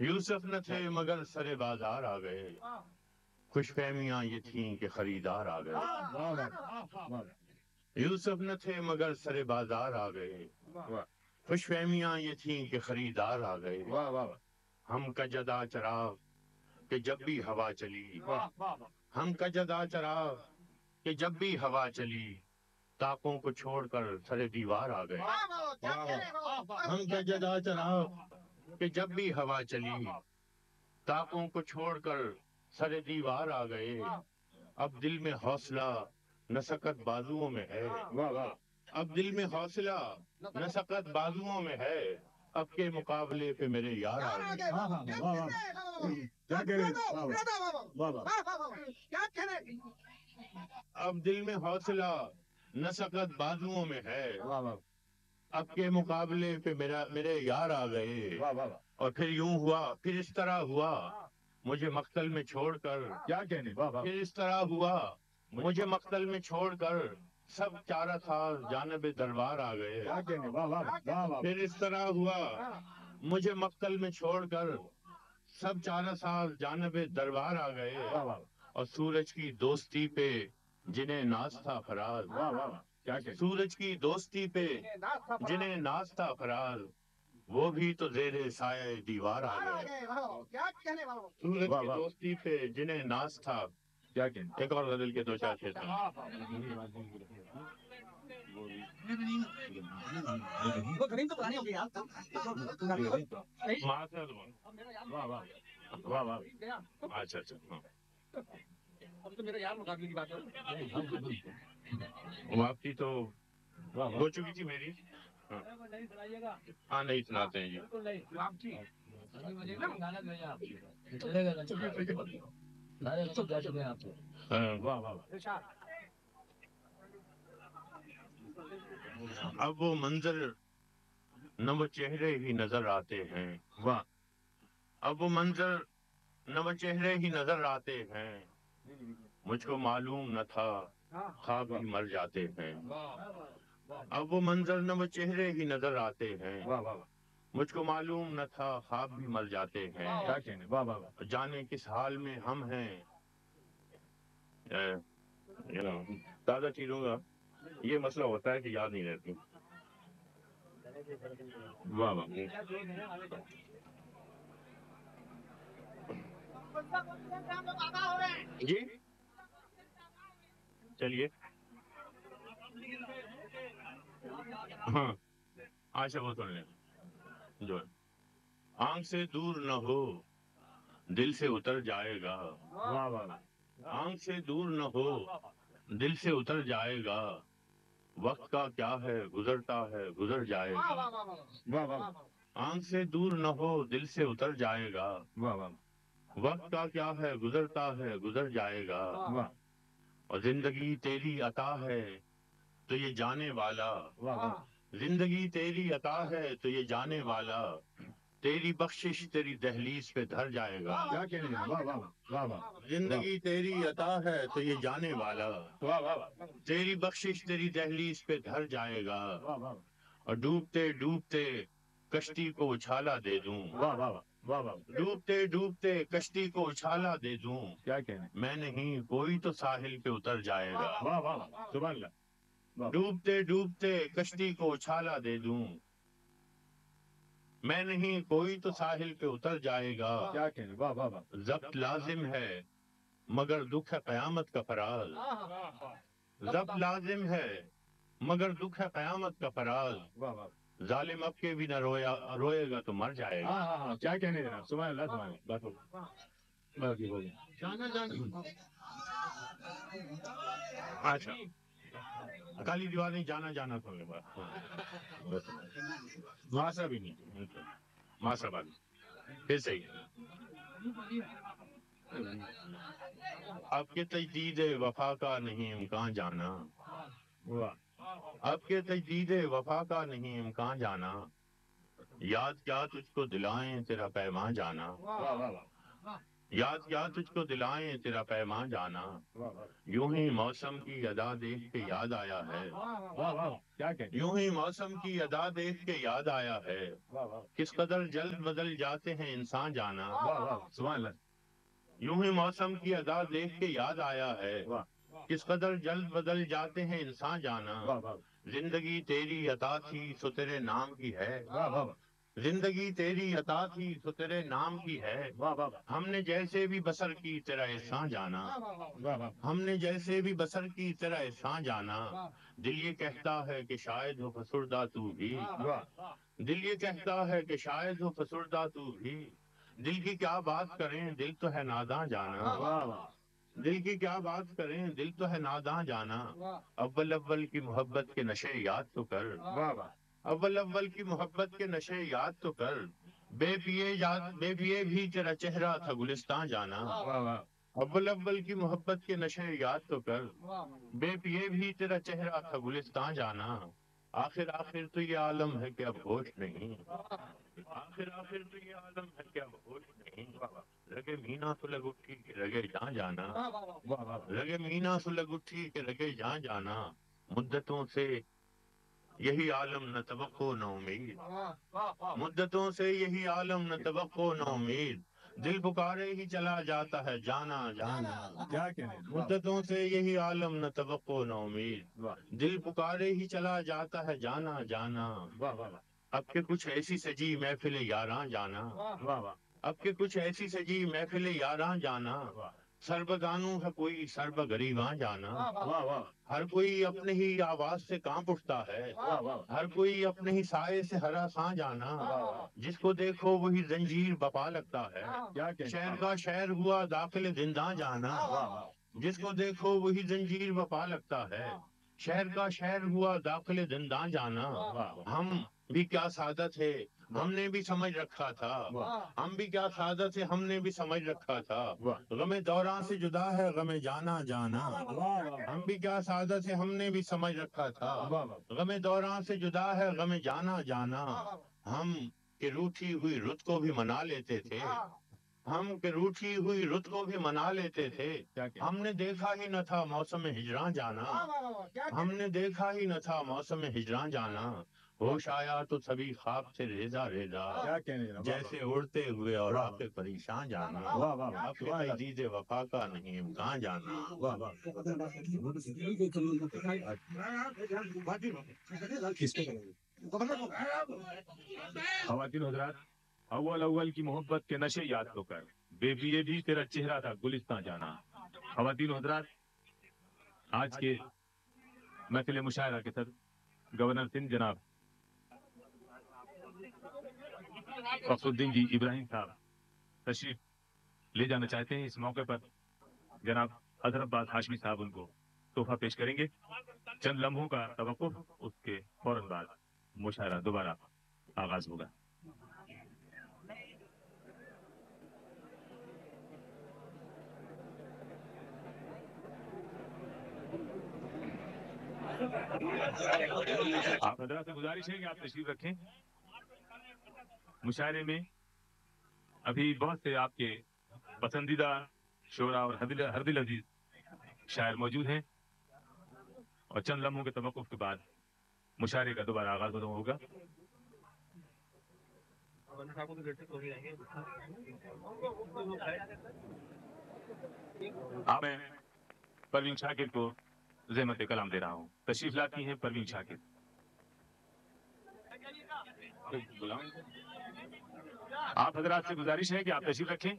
یوسف نہ تھے مگر سرے بازار آ گئے، خوش فہمیاں یہ تھیں کہ خریدار آ گئے۔ یوسف نہ تھے مگر سرے بازار آ گئے، خوش فہمیاں یہ تھیں کہ خریدار آ گئے۔ ہم کا جدا چراغ کہ جب بھی ہوا چلی، ہم کا جدا چراغ کہ جب بھی ہوا چلی، طاقوں کو چھوڑ کر سرے دیوار آ گئے۔ ہم کا جدا چراغ کہ جب بھی ہوا چلی، طاقوں کو چھوڑ کر سرے دیوار آ گئے۔ اب دل میں حوصلہ نہ سکت بازوؤں میں ہے، اب دل میں حوصلہ نہ سکت بازوؤں میں ہے، اب کے مقابلے پہ میرے یار آ گئے۔ اب دل میں حوصلہ نہ سکت بازوؤں میں ہے، اب کے مقابلے پہ میرے یار آ گئے۔ اور پھر یوں ہوا، پھر اس طرح ہوا مجھے مقتل میں چھوڑ کر، کیا کہنے پھر اس طرح ہوا مجھے مقتل میں چھوڑ کر، سب چارہ ساز جانب دربار آ گئے۔ پھر اس طرح ہوا مجھے مقتل میں چھوڑ کر، سب چارہ ساز جانب دربار آ گئے۔ اور سورج کی دوستی پہ جنہیں ناز تھا فراز، کیا کہنے سورج کی دوستی پہ جنہیں ناز تھا فراز، وہ بھی تو زیر سایہ دیوار آ گئے۔ سورج کی دوستی پہ جنہیں ناز تھا، کیا کہنے ایک اور غزل کے دو چار شعر تھے۔ اچھا اچھا، ہاں واپسی تو ہو چکی تھی میری، ہاں نہیں سناتے ہیں جی۔ اب وہ منظر نہ وہ چہرے ہی نظر آتے ہیں، واہ اب وہ منظر نہ وہ چہرے ہی نظر آتے ہیں، مجھ کو معلوم نہ تھا خواب ہی مر جاتے ہیں۔ اب وہ منظر نہ وہ چہرے ہی نظر آتے ہیں، مجھ کو معلوم نہ تھا خواب بھی مر جاتے ہیں۔ کیا کہنے واہ واہ واہ جانے کس حال میں ہم ہیں، تازہ چیزوں کا یہ مسئلہ ہوتا ہے کہ یاد نہیں رہتی۔ واہ واہ جی چلیے، ہاں اچھا وہ سن لیں جو آنکھ سے دور نہ ہو دل سے اتر جائے گا، واہ واہ آنکھ سے دور نہ ہو دل سے اتر جائے گا، وقت کا کیا ہے گزرتا ہے گزر جائے گا۔ واہ واہ آنکھ سے دور نہ ہو دل سے اتر جائے گا، واہ واہ وقت کا کیا ہے گزرتا ہے گزر جائے گا۔ واہ اور زندگی تیری عطا ہے تو یہ جانے والا، واہ زندگی تیری عطا ہے تو یہ جانے والا، تیری بخشش تیری دہلیز پہ دھر جائے گا۔ کیا کہنے واہ واہ واہ واہ زندگی تیری عطا ہے تو یہ جانے والا، واہ واہ تیری بخشش تیری دہلیز پہ دھر جائے گا۔ واہ واہ اور ڈوبتے ڈوبتے کشتی کو اچھالا دے دوں، واہ واہ واہ واہ ڈوبتے ڈوبتے کشتی کو اچھالا دے دوں، کیا کہنے میں نہیں کوئی تو ساحل پہ اتر جائے گا۔ واہ واہ سبحان اللہ ڈوبتے ڈوبتے کشتی کو اچھالا دے دوں، میں نہیں کوئی تو ساحل پہ اتر جائے گا۔ کیا کہنے واہ واہ واہ ضبط لازم ہے مگر دکھ ہے قیامت کا فراز، ضبط لازم ہے مگر دکھ ہے قیامت کا فراز، واہ واہ یاد کیا تجھ کو دلائیں تیرا پیمان جانا، یوں ہی موسم کی ادا دیکھ کے یاد آیا ہے، واہ واہ کیا کہیں یوں ہی موسم کی ادا دیکھ کے یاد آیا ہے، کس قدر جلد بدل جاتے ہیں انسان جانا، واہ واہ سبحان اللہ یوں ہی موسم کی ادا دیکھ کے یاد آیا ہے، کس قدر جلد بدل جاتے ہیں انسان جانا، واہ واہ زندگی تیری عطا تھی سو تیرے نام کی ہے، واہ واہ زندگی تیری عطا تھی سو تیرے نام کی ہے، واہ واہ ہم نے جیسے بھی بسر کی تیرا احسان جانا، واہ واہ ہم نے جیسے بھی بسر کی تیرا احسان جانا، دل یہ کہتا ہے کہ شاید ہو فسردہ تو بھی، دل یہ کہتا ہے کہ شاید ہو فسردہ تو بھی، دل کی کیا بات کریں دل تو ہے ناداں جانا، واہ واہ دل کی کیا بات کریں دل تو ہے ناداں جانا، اول اول کی محبت کے نشے یاد تو کر، واہ واہ اول اول کی محبت کے نشے یاد تو کر، بے پیے بھی تیرا چہرہ تھا گلستان جانا، واہ واہ اول اول کی محبت کے نشے یاد تو کر، بے پیے بھی تیرا چہرہ تھا گلستان جانا، آخر آخر تو یہ عالم ہے کہ اب ہوش نہیں، آخر آخر تو یہ عالم ہے کہ اب ہوش نہیں، رگے مینا تو لگ اٹھی کہ رگے جان جانا، واہ واہ رگے مینا سے لگ اٹھی کہ رگے جان جانا، مدتوں سے یہی عالم نہ توقع نہ امید، مدتوں سے یہی عالم نہ توقع نہ امید، دل پکارے ہی چلا جاتا ہے جانا جانا، کیا کہیں مدتوں سے یہی عالم نہ توقع نہ امید، دل پکارے ہی چلا جاتا ہے جانا جانا، واہ واہ اب کے کچھ ایسی سجی محفل یاراں جانا، واہ واہ اب کے کچھ ایسی سجی محفل یاراں جانا، سربدانوں ہے کوئی سرب غریباں جانا، واہ واہ ہر کوئی اپنے ہی آواز سے کانپ اٹھتا ہے، واہ واہ ہر کوئی اپنے ہی سائے سے ہراساں جانا، جس کو دیکھو وہی زنجیر بپا لگتا ہے، کیا کہیں شہر کا شہر ہوا داخل زنداں جانا، واہ واہ جس کو دیکھو وہی زنجیر بپا لگتا ہے، شہر کا شہر ہوا داخل زنداں جانا، ہم بھی کیا سعادت ہے ہم نے بھی سمجھ رکھا تھا، ہم بھی کیا سعادت ہے ہم نے بھی سمجھ رکھا تھا، غم دوران سے جدا ہے غم جانا جانا، ہم بھی کیا سعادت ہے ہم نے بھی سمجھ رکھا تھا، غم دوران سے جدا ہے غم جانا جانا، ہم کہ روٹھی ہوئی رت کو بھی منا لیتے تھے، ہم کہ روٹھی ہوئی رت کو بھی منا لیتے تھے، ہم نے دیکھا ہی نہ تھا موسم ہجراں جانا، ہم نے دیکھا ہی نہ تھا موسم ہجراں جانا، ہوش آیا تو سبھی خواب سے ریزا ریزا، کیا کہنے جیسے اڑتے ہوئے اور آخر پریشان جانا، واہ واہ اب کے تجدید وفا کا نہیں امکان جانا، واہ واہ خواتین حضرات اول اول کی محبت کے نشے یاد تو کر، بے پیے بھی تیرا چہرہ تھا گلستان جانا۔ خواتین حضرات آج کے محفل مشاعرہ کے ساتھ گورنر سندھ جناب فخر الدین جی ابراہیم صاحب تشریف لے جانا چاہتے ہیں۔ اس موقع پر جناب حضرت عباس ہاشمی صاحب ان کو تحفہ پیش کریں گے۔ چند لمحوں کا توقف، اس کے فوراً بعد مشاعرہ دوبارہ آغاز ہوگا۔ آپ حضرات سے گزارش ہے کہ آپ تشریف رکھیں۔ مشاعرے میں ابھی بہت سے آپ کے پسندیدہ شعراء اور ہر دل عزیز شاعر موجود ہیں، اور چند لمحوں کے توقف کے بعد مشاعرے کا دوبارہ آغاز ہوگا۔ آپ میں پروین شاکر کو زحمت کلام دے رہا ہوں۔ تشریف لاتی ہیں پروین شاکر۔ آپ حضرات سے گزارش ہے کہ آپ تشریف رکھیں،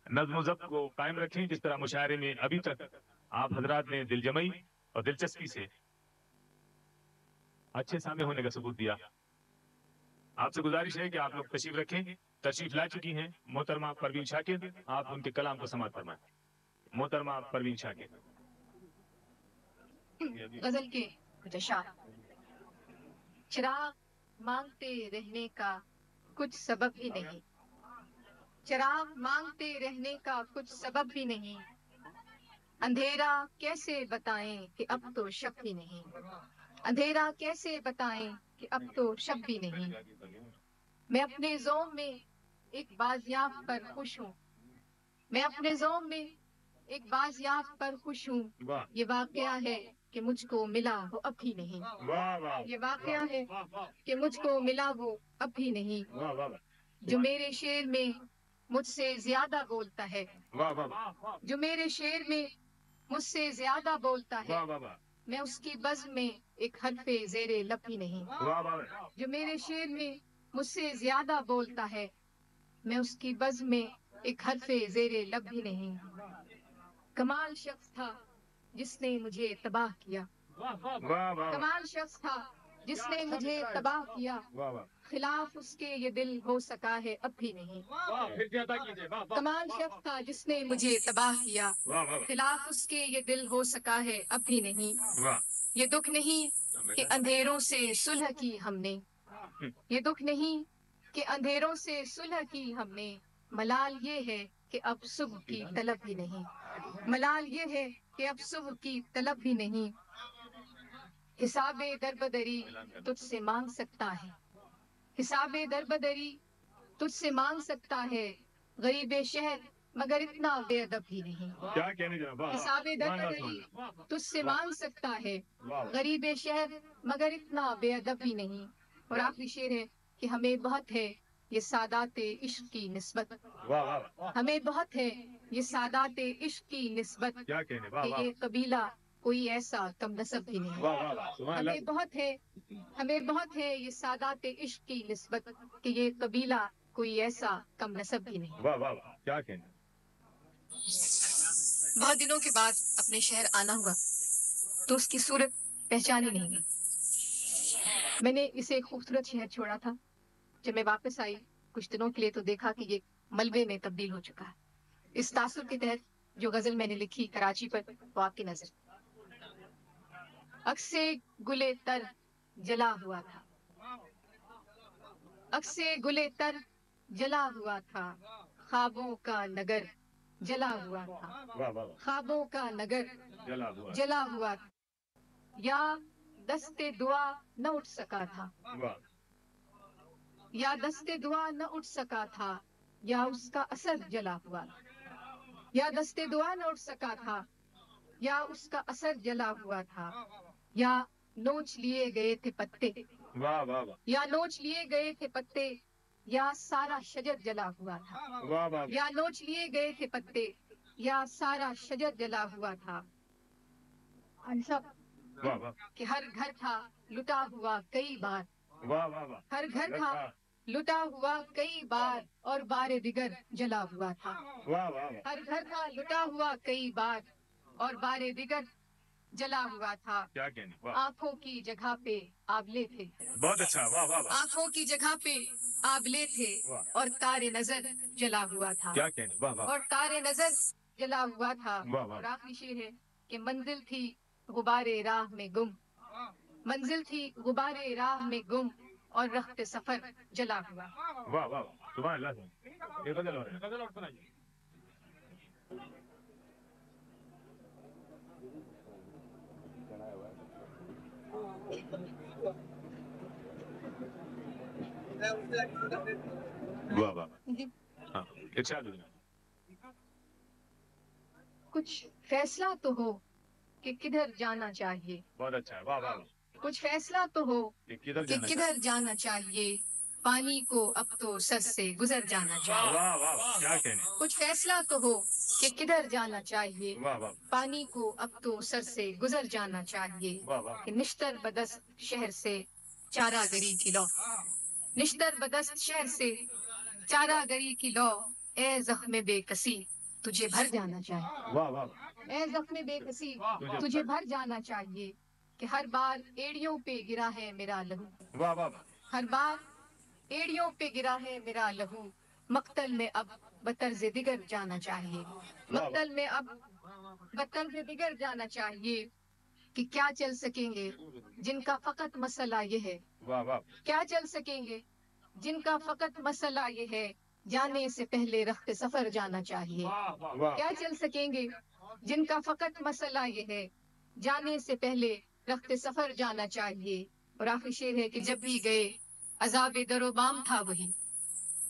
نظم و ضبط کو قائم رکھیں۔ جس طرح مشاعرے میں ابھی تک آپ حضرات نے دل جمعی اور دلچسپی سے اچھے سامنے ہونے کا ثبوت دیا، آپ سے گزارش ہے کہ آپ لوگ تشریف رکھیں۔ تشریف لا چکی ہیں محترمہ پروین شاکر، آپ ان کے کلام کو سماعت فرمائیں۔ محترمہ پروین شاکر۔ غزل کے کچھ اشعار۔ چراغ مانگتے رہنے کا کچھ سبب ہی نہیں، چراغ مانگتے رہنے کا کچھ سبب بھی نہیں، اندھیرا کیسے بتائیں کہ اب تو شب بھی نہیں، اندھیرا کیسے بتائیں کہ اب تو شب بھی نہیں، میں اپنے زوم میں ایک بازیافت پر خوش ہوں، میں اپنے زوم میں ایک بازیافت پر خوش ہوں. واہ یہ واقعہ ہے کہ مجھ کو ملا وہ اب بھی نہیں. واہ واہ یہ واقعہ ہے کہ مجھ کو ملا وہ اب بھی نہیں. واہ واہ جو میرے شعر میں مجھ سے زیادہ بولتا ہے، واہ واہ جو میرے شعر میں مجھ سے زیادہ بولتا ہے، واہ واہ میں اس کی بزم میں ایک حرف زیر لب بھی نہیں. واہ واہ جو میرے شعر میں مجھ سے زیادہ بولتا ہے، میں اس کی بزم میں ایک حرف زیر لب بھی نہیں. کمال شخص تھا جس نے مجھے تباہ کیا، واہ واہ کمال شخص تھا جس نے مجھے تباہ کیا. واہ واہ خلاف اس کے یہ دل ہو سکا ہے اب بھی نہیں. پھر سے عطا کیجیے. واہ واہ کمال شخص تھا جس نے مجھے تباہ کیا، واہ واہ خلاف اس کے یہ دل ہو سکا ہے اب بھی نہیں. واہ یہ دکھ نہیں کہ اندھیروں سے صلح کی ہم نے، یہ دکھ نہیں کہ اندھیروں سے صلح کی ہم نے. ملال یہ ہے کہ اب صبح کی طلب بھی نہیں. ملال یہ ہے کہ اب صبح کی طلب بھی نہیں. حساب دربدری تجھ سے مانگ سکتا ہے، حساب دربدری تجھ سے مانگ سکتا ہے. غریب شہر مگر اتنا بے ادب بھی نہیں. کیا کہنے جناب. واہ حساب دربدری تجھ سے مانگ سکتا ہے، واہ غریب شہر مگر اتنا بے ادب بھی نہیں. اور آخری شعر ہے کہ ہمیں بہت ہے یہ سادات عشق کی نسبت، واہ واہ ہمیں بہت ہے یہ سادات عشق کی نسبت، کیا کہنے. واہ کہ واہ یہ قبیلہ کوئی ایسا کم نسب بھی نہیں. واہ واہ سبحان ہمیں اللہ. بہت ہے، ہمیں بہت ہے یہ سادات عشق کی نسبت، کہ یہ قبیلہ کوئی ایسا کم نسب بھی نہیں. واہ واہ کیا کہنے. بہت دنوں کے بعد اپنے شہر آنا ہوا تو اس کی صورت پہچانی نہیں گئی. میں نے اسے ایک خوبصورت شہر چھوڑا تھا. جب میں واپس آئی کچھ دنوں کے لیے تو دیکھا کہ یہ ملبے میں تبدیل ہو چکا ہے. اس تاثر کے تحت جو غزل میں نے لکھی کراچی پر، وہ آپ کی نظر. عکسے گلے تر جلا ہوا تھا، عکسے گلے تر جلا ہوا تھا. خوابوں کا نگر جلا ہوا تھا، واہ واہ خوابوں کا نگر جلا ہوا. جلا ہوا تھا. یا دستے دعا نہ اٹھ سکا تھا، واہ یا دستے دعا نہ اٹھ سکا تھا، یا اس کا اثر جلا ہوا تھا. یا دستے دعا نہ اٹھ سکا تھا، یا اس کا اثر جلا ہوا تھا. یا نوچ لیے گئے تھے پتے، واہ واہ یا نوچ لیے گئے تھے پتے، یا سارا شجر جلا ہوا تھا. واہ واہ یا نوچ لیے گئے تھے پتے، یا سارا شجر جلا ہوا تھا. انصب واہ واہ کہ ہر گھر تھا لٹا ہوا کئی بار، واہ واہ واہ ہر گھر تھا لٹا ہوا کئی بار، اور بار دیگر جلا ہوا تھا. واہ واہ ہر گھر تھا لٹا ہوا کئی بار، اور بار دیگر جلا ہوا تھا. کیا کہنے. واہ آنکھوں کی جگہ پہ آبلے تھے، بہت اچھا. واہ واہ واہ آنکھوں کی جگہ پہ آبلے تھے، اور تار نظر جلا ہوا تھا، کیا کہنے. واہ واہ اور تار نظر جلا ہوا تھا. واہ واہ. اور آخری شعر ہے کہ منزل تھی غبار راہ میں گم، منزل تھی غبار راہ میں گم، اور رخت سفر جلا ہوا. واہ واہ سبحان اللہ. یہ غزل اور ہے. غزل اور سنائیے. واہ واہ ہاں ارشاد جناب. کچھ فیصلہ تو ہو کہ کدھر جانا چاہیے، بہت اچھا ہے. واہ واہ کچھ فیصلہ تو ہو یہ کدھر کہ جانا کدھر جانا چاہیے. پانی کو اب تو سر سے گزر جانا چاہیے. واہ واہ کیا کہنے. کچھ فیصلہ تو ہو کہ کدھر جانا چاہیے. واہ واہ پانی کو اب تو سر سے گزر جانا چاہیے. واہ واہ کہ نشتر بدست شہر سے چارہ گری کی لو، نشتر بدست شہر سے چارہ گری کی لو. اے زخم بے کسی تجھے بھر جانا چاہیے، واہ واہ اے زخم بے کسی تجھے بھر جانا چاہیے. کہ ہر بار ایڑیوں پہ گرا ہے میرا لہو، واہ واہ ہر بار ایڑیوں پہ گرا ہے میرا لہو. مقتل میں اب بطرز دیگر جانا چاہیے، مقتل میں اب بطرز دیگر جانا چاہیے. کہ کیا چل سکیں گے جن کا فقط مسئلہ یہ ہے، واہ واہ کیا چل سکیں گے جن کا فقط مسئلہ یہ ہے. جانے سے پہلے رخت سفر جانا چاہیے. واہ کیا چل سکیں گے جن کا فقط مسئلہ یہ ہے. جانے سے پہلے رخت سفر جانا چاہیے. اور آخری شعر ہے کہ جب بھی گئے عذاب در و بام تھا وہی،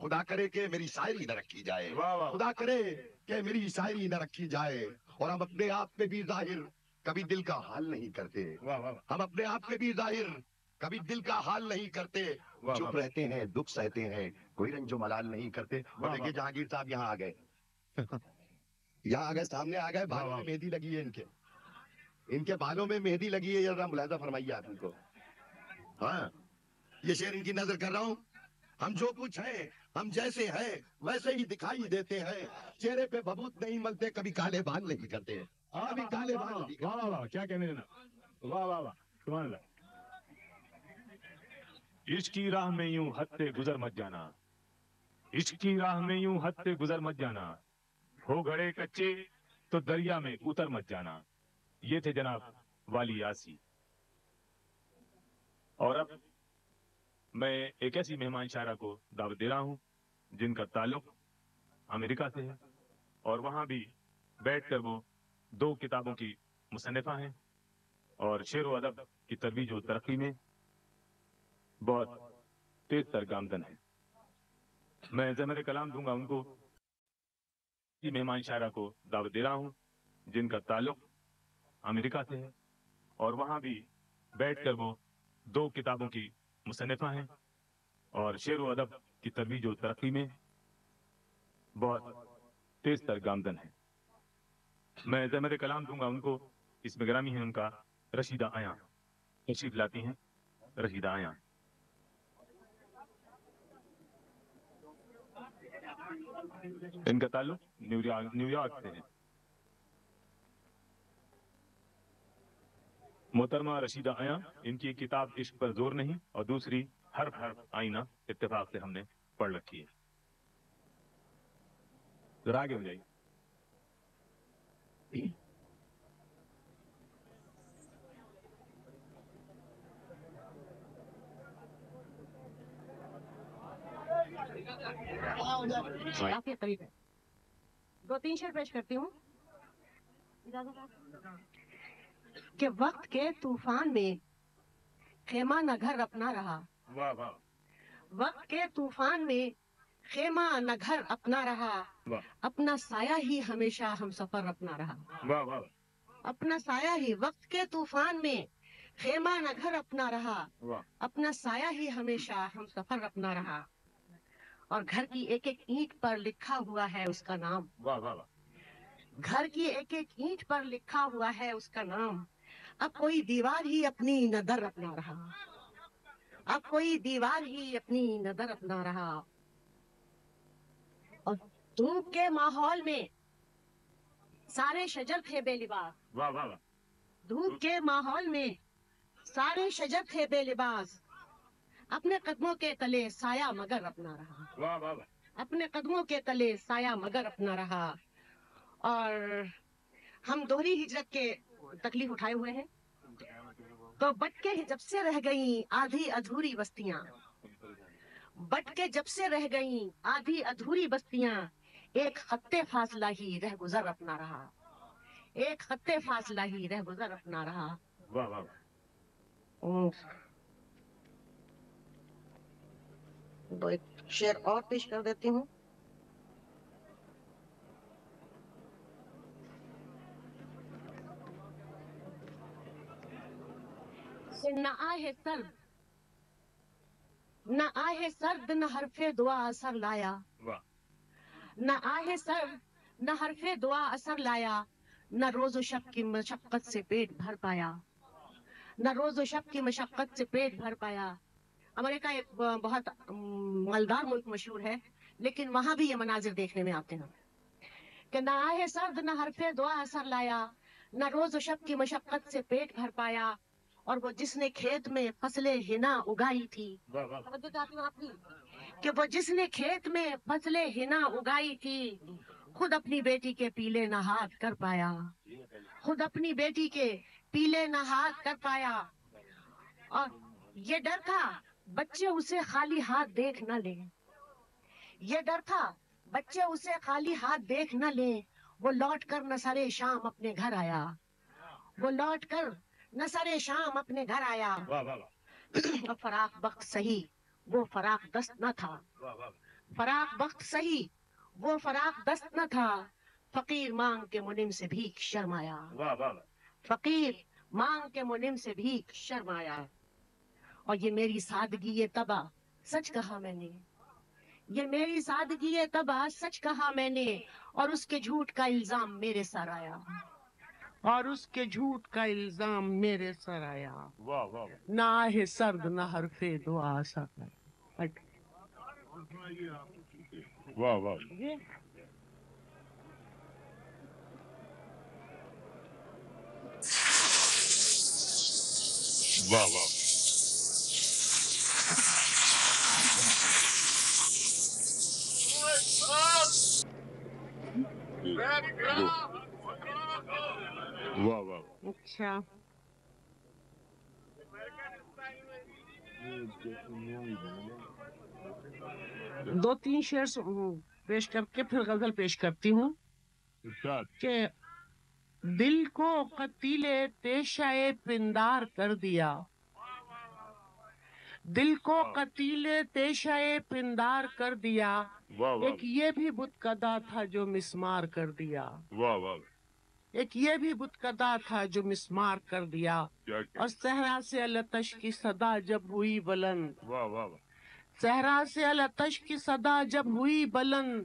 خدا کرے کہ میری شاعری نہ رکھی جائے، واہ واہ خدا کرے کہ میری شاعری نہ رکھی جائے، اور ہم اپنے آپ پہ بھی ظاہر کبھی دل کا حال نہیں کرتے، واہ واہ ہم اپنے آپ پہ بھی ظاہر کبھی دل کا حال نہیں کرتے، واہ چپ واہ رہتے ہیں، دکھ سہتے ہیں، کوئی رنج و ملال نہیں کرتے۔ اور واہ دیکھیے واہ جہانگیر صاحب یہاں آ گئے، یہاں آ گئے، سامنے آ گئے، بالوں واہ میں مہندی لگی ہے ان کے بالوں میں مہندی لگی ہے، ذرا ملاحظہ فرمائیے آپ ان کو۔ ہاں یہ شعر ان کی نظر کر رہا ہوں، ہم جو کچھ ہیں، ہم جیسے ہیں ویسے ہی دکھائی دیتے ہیں، چہرے پہ بھبوت نہیں ملتے، کبھی کالے بال نہیں کرتے، کبھی کالے بال نہیں کرتے۔ واہ واہ واہ کیا کہنے جناب، واہ واہ واہ سبحان اللہ۔ عشق کی راہ میں یوں حد سے گزر مت جانا، عشق کی راہ میں یوں حد سے گزر مت جانا، ہو گھڑے کچے تو دریا میں اتر مت جانا۔ یہ تھے جناب والی یاسی۔ اور اب میں ایک ایسی مہمان شاعرہ کو دعوت دے رہا ہوں جن کا تعلق امریکہ سے ہے، اور وہاں بھی بیٹھ کر وہ 2 کتابوں کی مصنفہ ہیں اور شعر و ادب کی ترویج و ترقی میں بہت تیز سرگامزن ہے۔ میں زمر کلام دوں گا ان کو، اسی مہمان شاعرہ کو دعوت دے رہا ہوں جن کا تعلق امریکہ سے ہے اور وہاں بھی بیٹھ کر وہ 2 کتابوں کی مصنفہ ہیں اور شعر و ادب کی ترویج و ترقی میں بہت تیز سرگامزن ہے۔ میں زمر کلام دوں گا ان کو، اس میں گرامی ہے ان کا رشیدہ آیاں، تشریف لاتی ہیں رشیدہ آیاں۔ ان کا تعلق نیو یارک سے ہے۔ محترمہ رشیدہ آیاں، ان کی ایک کتاب عشق پر زور نہیں اور دوسری حرف حرف آئینہ اتفاق سے ہم نے پڑھ رکھی ہے۔ ذرا آگے ہو جائیے۔ کافی قریب ہے، 2-3 شعر پیش کرتی ہوں کہ وقت کے طوفان میں خیمہ نہ گھر اپنا رہا، واہ واہ وقت کے طوفان میں خیمہ نہ گھر اپنا رہا، واہ اپنا سایہ ہی ہمیشہ ہم سفر اپنا رہا، واہ واہ اپنا سایہ ہی، وقت کے طوفان میں خیمہ نہ گھر اپنا رہا، واہ اپنا سایہ ہی ہمیشہ ہم سفر اپنا رہا، اور گھر کی ایک ایک اینٹ پر لکھا ہوا ہے اس کا نام، واہ واہ واہ گھر کی ایک ایک اینٹ پر لکھا ہوا ہے اس کا نام، اب کوئی دیوار ہی اپنی نظر اپنا رہا، اب کوئی دیوار ہی اپنی نظر اپنا رہا، اور دھوپ کے ماحول میں سارے شجر تھے بے لباس، واہ واہ واہ دھوپ کے ماحول میں سارے شجر تھے بے لباس، اپنے قدموں کے تلے سایہ مگر اپنا رہا، واہ واہ واہ اپنے قدموں کے تلے سایہ مگر اپنا رہا۔ اور ہم دوہری ہجرت کے تکلیف اٹھائے ہوئے ہیں، تو بٹ کے جب سے رہ گئیں آدھی ادھوری بستیاں، بٹ کے جب سے رہ گئیں آدھی ادھوری بستیاں، ایک خط فاصلہ ہی رہ گزر اپنا رہا، ایک خط فاصلہ ہی رہ گزر اپنا رہا۔ واہ واہ تو ایک شعر اور پیش کر دیتی ہوں۔ نہ آہ سرد، نہ آہ سرد نہ حرف دعا اثر لایا، واہ نہ آہ سرد نہ حرف دعا اثر لایا، نہ روز و شب کی مشقت سے پیٹ بھر پایا، نہ روز و شب کی مشقت سے پیٹ بھر پایا۔ امریکہ ایک بہت مالدار ملک مشہور ہے، لیکن وہاں بھی یہ مناظر دیکھنے میں آتے ہیں کہ نہ آہ سرد نہ حرف دعا اثر لایا، نہ روز و شب کی مشقت سے پیٹ بھر پایا، اور وہ جس نے کھیت میں فصلیں ہنا اگائی تھی، واہ واہ توجہ چاہتی ہوں آپ کی، کہ وہ جس نے کھیت میں فصلیں ہنا اگائی تھی، خود اپنی بیٹی کے پیلے نہ ہاتھ کر پایا، خود اپنی بیٹی کے پیلے نہ ہاتھ کر پایا، اور یہ ڈر تھا بچے اسے خالی ہاتھ دیکھ نہ لیں، یہ ڈر تھا بچے اسے خالی ہاتھ دیکھ نہ لیں، وہ لوٹ کر نہ سرے شام اپنے گھر آیا، وہ لوٹ کر نہ سرے شام اپنے گھر آیا، واہ واہ اور فراق بخت سہی وہ فراق دست نہ تھا، واہ واہ فراق بخت سہی وہ فراق دست نہ تھا، فقیر مانگ کے منم سے بھیک شرمایا، فقیر مانگ کے منم سے بھیک شرمایا۔ اور یہ میری سادگی یہ تباہ سچ کہا میں نے، یہ میری سادگی یہ تباہ سچ کہا میں نے، اور اس کے جھوٹ کا الزام میرے سر آیا، اور اس کے جھوٹ کا الزام میرے سر آیا۔ نہ آہ سرد نہ حرف دعا سر۔ واہ واہ واہ واہ واہ واہ۔ اچھا دو تین شعر پیش کر کے پھر غزل پیش کرتی ہوں کہ دل کو قتیل پیشہ پندار کر دیا، دل کو قتیل پیشہ پندار کر دیا، ایک یہ بھی بت کدا تھا جو مسمار کر دیا، ایک یہ بھی بت کدا تھا جو مسمار کر دیا، اور صحرا سے التش کی صدا جب ہوئی بلند، صحرا سے التش کی صدا جب ہوئی بلند،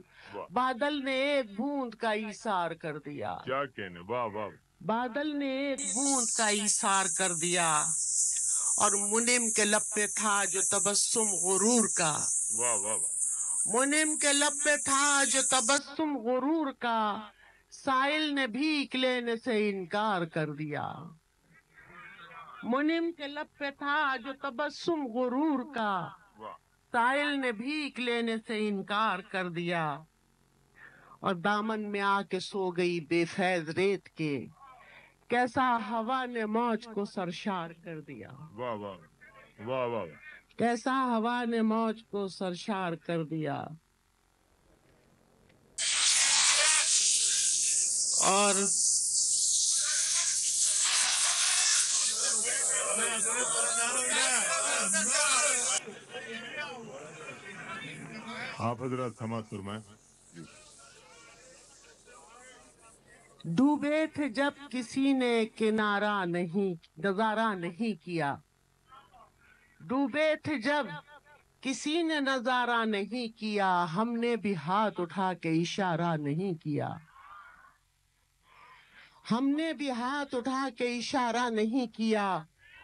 بادل نے ایک بوند کا ایثار کر دیا، کیا کہنے، واہ واہ۔ بادل نے ایک بوند کا ایثار کر دیا، اور منم کے لب پہ تھا جو تبسم غرور کا، واہ واہ۔ منم کے لب پہ تھا جو تبسم غرور کا، سائل نے بھیک لینے سے انکار کر دیا، منم کے لب پہ تھا جو تبسم غرور کا، سائل نے بھیک لینے سے انکار کر دیا، اور دامن میں آ کے سو گئی بے فیض ریت کے، کیسا ہوا نے موج کو سرشار کر دیا، واہ واہ واہ واہ۔ کیسا ہوا نے موج کو سرشار کر دیا۔ اور آپ حضرات سماعت فرمائیں۔ ڈوبے تھے جب کسی نے نظارہ نہیں کیا، ڈوبے تھے جب کسی نے نظارہ نہیں کیا، ہم نے بھی ہاتھ اٹھا کے اشارہ نہیں کیا، ہم نے بھی ہاتھ اٹھا کے اشارہ نہیں کیا،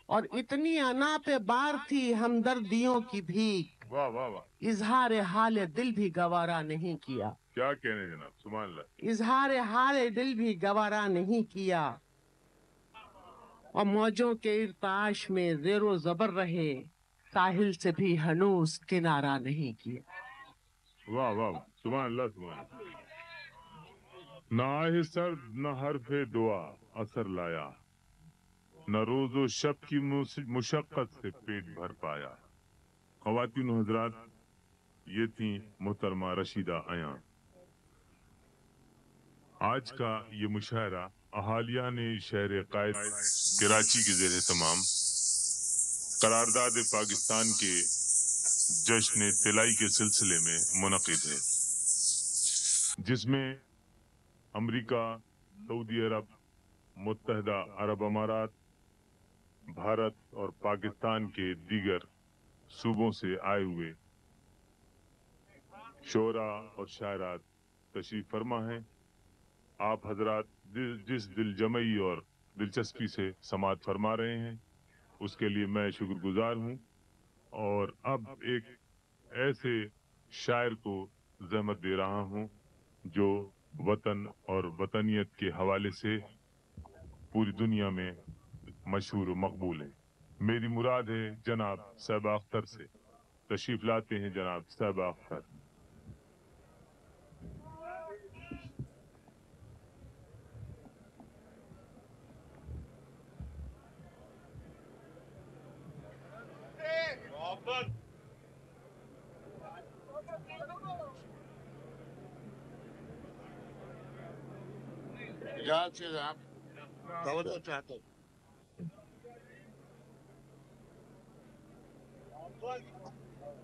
اور اتنی انا پہ بار تھی ہمدردیوں کی بھیک، واہ واہ واہ۔ اظہار حال دل بھی گوارا نہیں کیا، کیا کہنے جناب، سبحان اللہ۔ اظہار حال دل بھی گوارا نہیں کیا، اور موجوں کے ارتعاش میں زیر و زبر رہے، ساحل سے بھی ہنوز کنارہ نہیں کیا۔ واہ واہ، سبحان اللہ سبحان اللہ۔ نہ آہ سرد نہ حرف دعا اثر لایا، نہ روز و شب کی مشقت سے پیٹ بھر پایا۔ خواتین و حضرات، یہ تھیں محترمہ رشیدہ عیاں۔ آج کا یہ مشاعرہ اہالیان شہر قائد کراچی کے زیر اہتمام قرارداد پاکستان کے جشن طلائی کے سلسلے میں منعقد ہے، جس میں امریکہ، سعودی عرب، متحدہ عرب امارات، بھارت اور پاکستان کے دیگر صوبوں سے آئے ہوئے شعراء اور شاعرات تشریف فرما ہیں۔ آپ حضرات جس دل جمعی اور دلچسپی سے سماعت فرما رہے ہیں اس کے لیے میں شکر گزار ہوں، اور اب ایک ایسے شاعر کو زحمت دے رہا ہوں جو وطن اور وطنیت کے حوالے سے پوری دنیا میں مشہور و مقبول ہے۔ میری مراد ہے جناب صاحبہ اختر سے۔ تشریف لاتے ہیں جناب صاحبہ اختر۔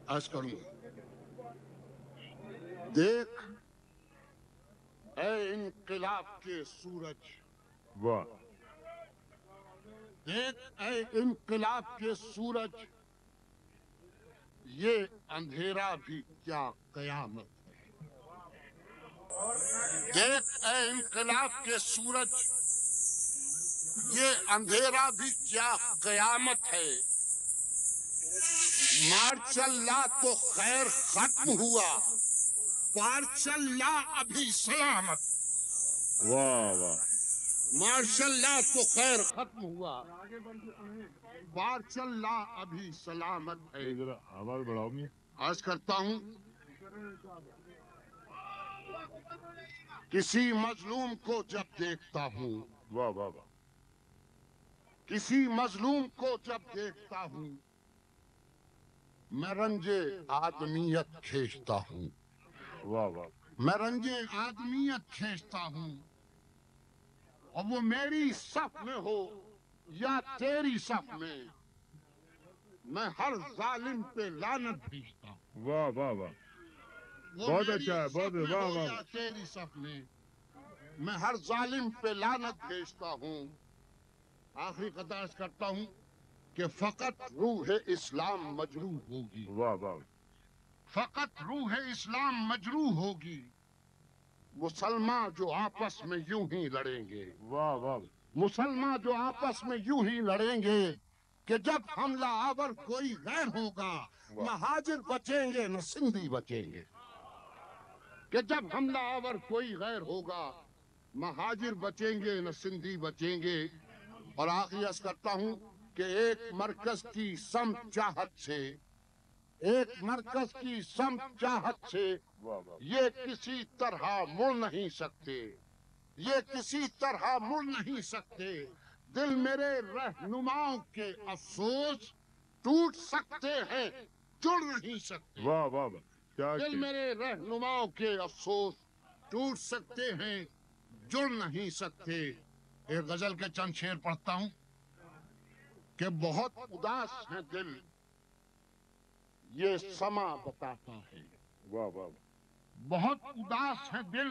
عرض کروں دیکھ اے انقلاب کے سورج، واہ دیکھ اے انقلاب کے سورج، یہ اندھیرا بھی کیا قیامت ہے۔ دیکھ اے انقلاب کے سورج، یہ اندھیرا بھی کیا قیامت ہے۔ مارچ اللہ تو خیر ختم ہوا، پارچ اللہ ابھی سلامت۔ واہ واہ ماشاء اللہ تو خیر ختم ہوا، پارچ اللہ ابھی سلامت ہے۔ ذرا آواز بڑھاؤ گے؟ عرض کرتا ہوں، کسی مظلوم کو جب دیکھتا ہوں، واہ واہ واہ کسی مظلوم کو جب دیکھتا ہوں، میں رنج آدمیت کھینچتا ہوں، واہ واہ میں رنج آدمیت کھینچتا ہوں، اور وہ میری صف میں ہو یا تیری صف میں، میں ہر ظالم پہ لعنت بھیجتا ہوں۔ واہ واہ واہ وہ بہت میری اچھا ہے، صف بہت میں واہ ہو واہ یا تیری صف میں، میں ہر ظالم پہ لعنت بھیجتا ہوں۔ آخری قطعہ کرتا ہوں کہ فقط روح اسلام مجروح ہوگی، واہ واہ فقط روح اسلام مجروح ہوگی، مسلمان جو آپس میں یوں ہی لڑیں گے، واہ واہ مسلمان جو آپس میں یوں ہی لڑیں گے کہ جب حملہ آور کوئی غیر ہوگا، مہاجر بچیں گے نہ سندھی بچیں گے، کہ جب حملہ آور کوئی غیر ہوگا، مہاجر بچیں گے نہ سندھی بچیں گے۔ اور آخری عرض کرتا ہوں کہ ایک مرکز کی سمت چاہت سے، ایک مرکز کی سمت چاہت سے واہ واہ یہ کسی طرح مڑ نہیں سکتے، یہ کسی طرح مڑ نہیں سکتے۔ دل میرے رہنماؤں کے افسوس ٹوٹ سکتے ہیں، جڑ نہیں سکتے۔ واہ واہ واہ کیا دل میرے رہنماؤں کے افسوس ٹوٹ سکتے ہیں، جڑ نہیں سکتے۔ ایک غزل کے چند شعر پڑھتا ہوں کہ بہت اداس ہے دل، یہ سما بتاتا ہے، واہ واہ بہت اداس ہے دل،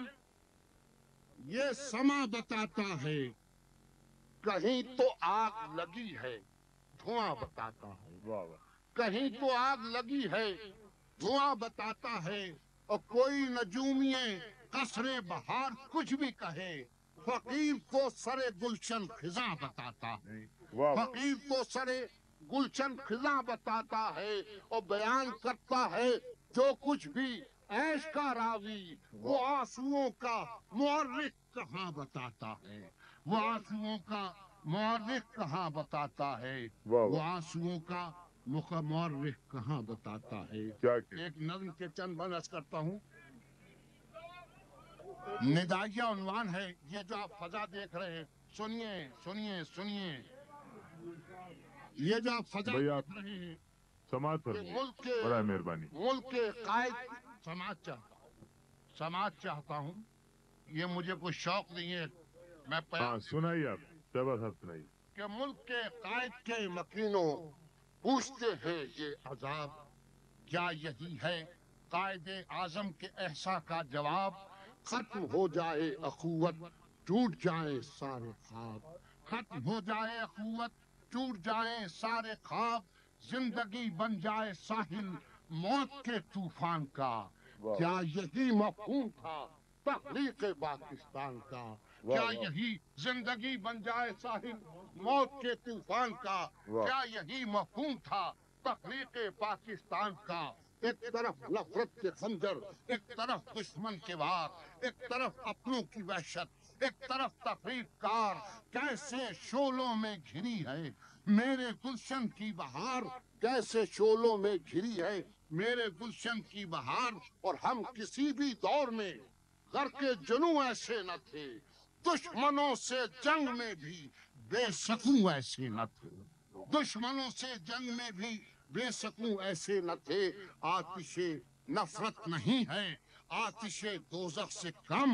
یہ سما بتاتا ہے، کہیں تو آگ لگی ہے دھواں بتاتا ہے، واہ واہ کہیں تو آگ لگی ہے دھواں بتاتا ہے، اور کوئی نجومیے قصر بہار کچھ بھی کہے، فقیر کو سر گلشن خزاں بتاتا ہے، واہ فقیر کو سر گلشن خزاں بتاتا ہے، اور بیان کرتا ہے جو کچھ بھی عیش کا راوی، وہ آنسوؤں کا مورخ کہاں بتاتا ہے، وہ آنسوؤں کا مورخ کہاں بتاتا ہے، واہ وہ واہ آنسوؤں کا مورخ کہاں بتاتا ہے۔ کیا کہ ایک نظم کے چند بند عرض کرتا ہوں، ندائیہ عنوان ہے، یہ جو آپ فضا دیکھ رہے ہیں، سنیے سنیے سنیے، یہ جو آپ فضا بھائی آپ دیکھ رہے ہیں، سماعت کہ فرمائیں ملک کے برائے مہربانی ملک کے قائد سماعت چاہتا ہوں، یہ مجھے کوئی شوق نہیں ہے، میں ہاں سنائیے آپ شہباز صاحب سنائیے کہ ملک کے قائد کے مکینوں پوچھتے ہیں یہ عذاب، کیا یہی ہے قائد اعظم کے احسا کا جواب؟ ختم ہو جائے اخوت ٹوٹ جائے سارے خواب، ختم ہو جائے اخوت ٹوٹ جائے سارے خواب، زندگی بن جائے ساحل موت کے طوفان کا، کیا یہی مفہوم تھا تخلیق پاکستان کا؟ کیا یہی زندگی بن جائے ساحل موت کے طوفان کا؟ کیا یہی مفہوم تھا تخلیق پاکستان کا؟ ایک طرف نفرت کے خنجر، ایک طرف دشمن کے وار، ایک طرف اپنوں کی وحشت، ایک طرف تفریق کار، کیسے شعلوں میں گھری ہے میرے گلشن کی بہار، کیسے شعلوں میں گھری ہے میرے گلشن کی بہار، اور ہم کسی بھی دور میں غرق جنوں ایسے نہ تھے، دشمنوں سے جنگ میں بھی بے سکوں ایسے نہ تھے، دشمنوں سے جنگ میں بھی بے سکوں ایسے نہ تھے۔ آتش نفرت نہیں ہے آتش دوزخ سے کم،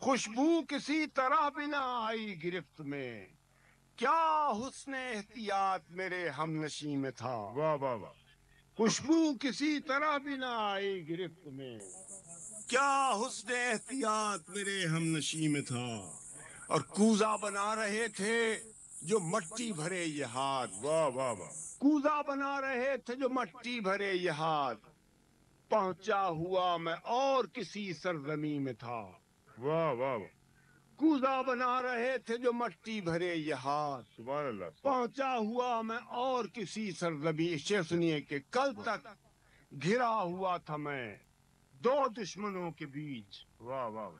خوشبو کسی طرح بھی نہ آئی گرفت میں، کیا حسن احتیاط میرے ہم نشیں میں تھا۔ واہ واہ واہ، خوشبو کسی طرح بھی نہ آئی گرفت میں، کیا حسن احتیاط میرے ہم نشیں میں تھا، اور کوزہ بنا رہے تھے جو مٹی بھرے یہ ہاتھ، واہ واہ واہ، کوزہ بنا رہے تھے جو مٹی بھرے یہ ہاتھ، پہنچا ہوا میں اور کسی سرزمین میں تھا، واہ واہ واہ، کوزہ بنا رہے تھے جو مٹی بھرے یہ ہاتھ، سبحان اللہ، پہنچا ہوا میں اور کسی سرزمین۔ شعر سنیے کہ کل تک گھرا ہوا تھا میں دو دشمنوں کے بیچ، واہ واہ،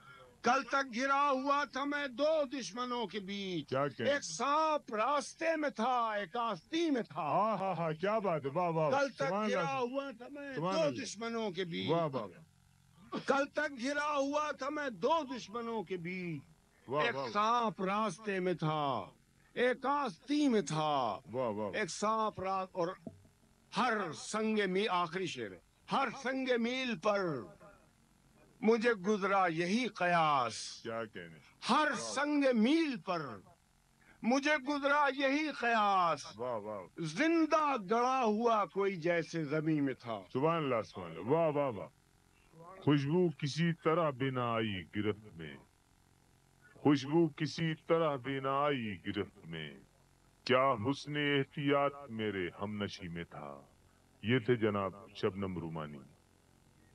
کل تک گھرا ہوا تھا میں دو دشمنوں کے بیچ، کیا کہیں، ایک سانپ راستے میں تھا ایک آستی میں تھا، ہاں ہاں ہاں، کیا بات ہے، واہ واہ، کل تک سبحان گھرا اللہ، ہوا تھا میں سبحان دو اللہ، دشمنوں کے بیچ، واہ واہ، کل تک گھرا ہوا تھا میں دو دشمنوں کے بیچ، واہ ایک واہ، سانپ راستے میں تھا ایک آستی میں تھا، واہ واہ، ایک سانپ راست، اور ہر سنگ میل، آخری شعر ہے، ہر سنگ میل پر مجھے گزرا یہی قیاس، کیا کہنے، ہر سنگ میل پر مجھے گزرا یہی قیاس، واہ واہ، زندہ گڑا ہوا کوئی جیسے زمین میں تھا۔ سبحان اللہ، سبحان اللہ، واہ واہ واہ، خوشبو کسی طرح بھی نہ آئی گرفت میں، خوشبو کسی طرح بھی نہ آئی گرفت میں، کیا حسن احتیاط میرے ہم نشی میں تھا۔ یہ تھے جناب شبنم رومانی،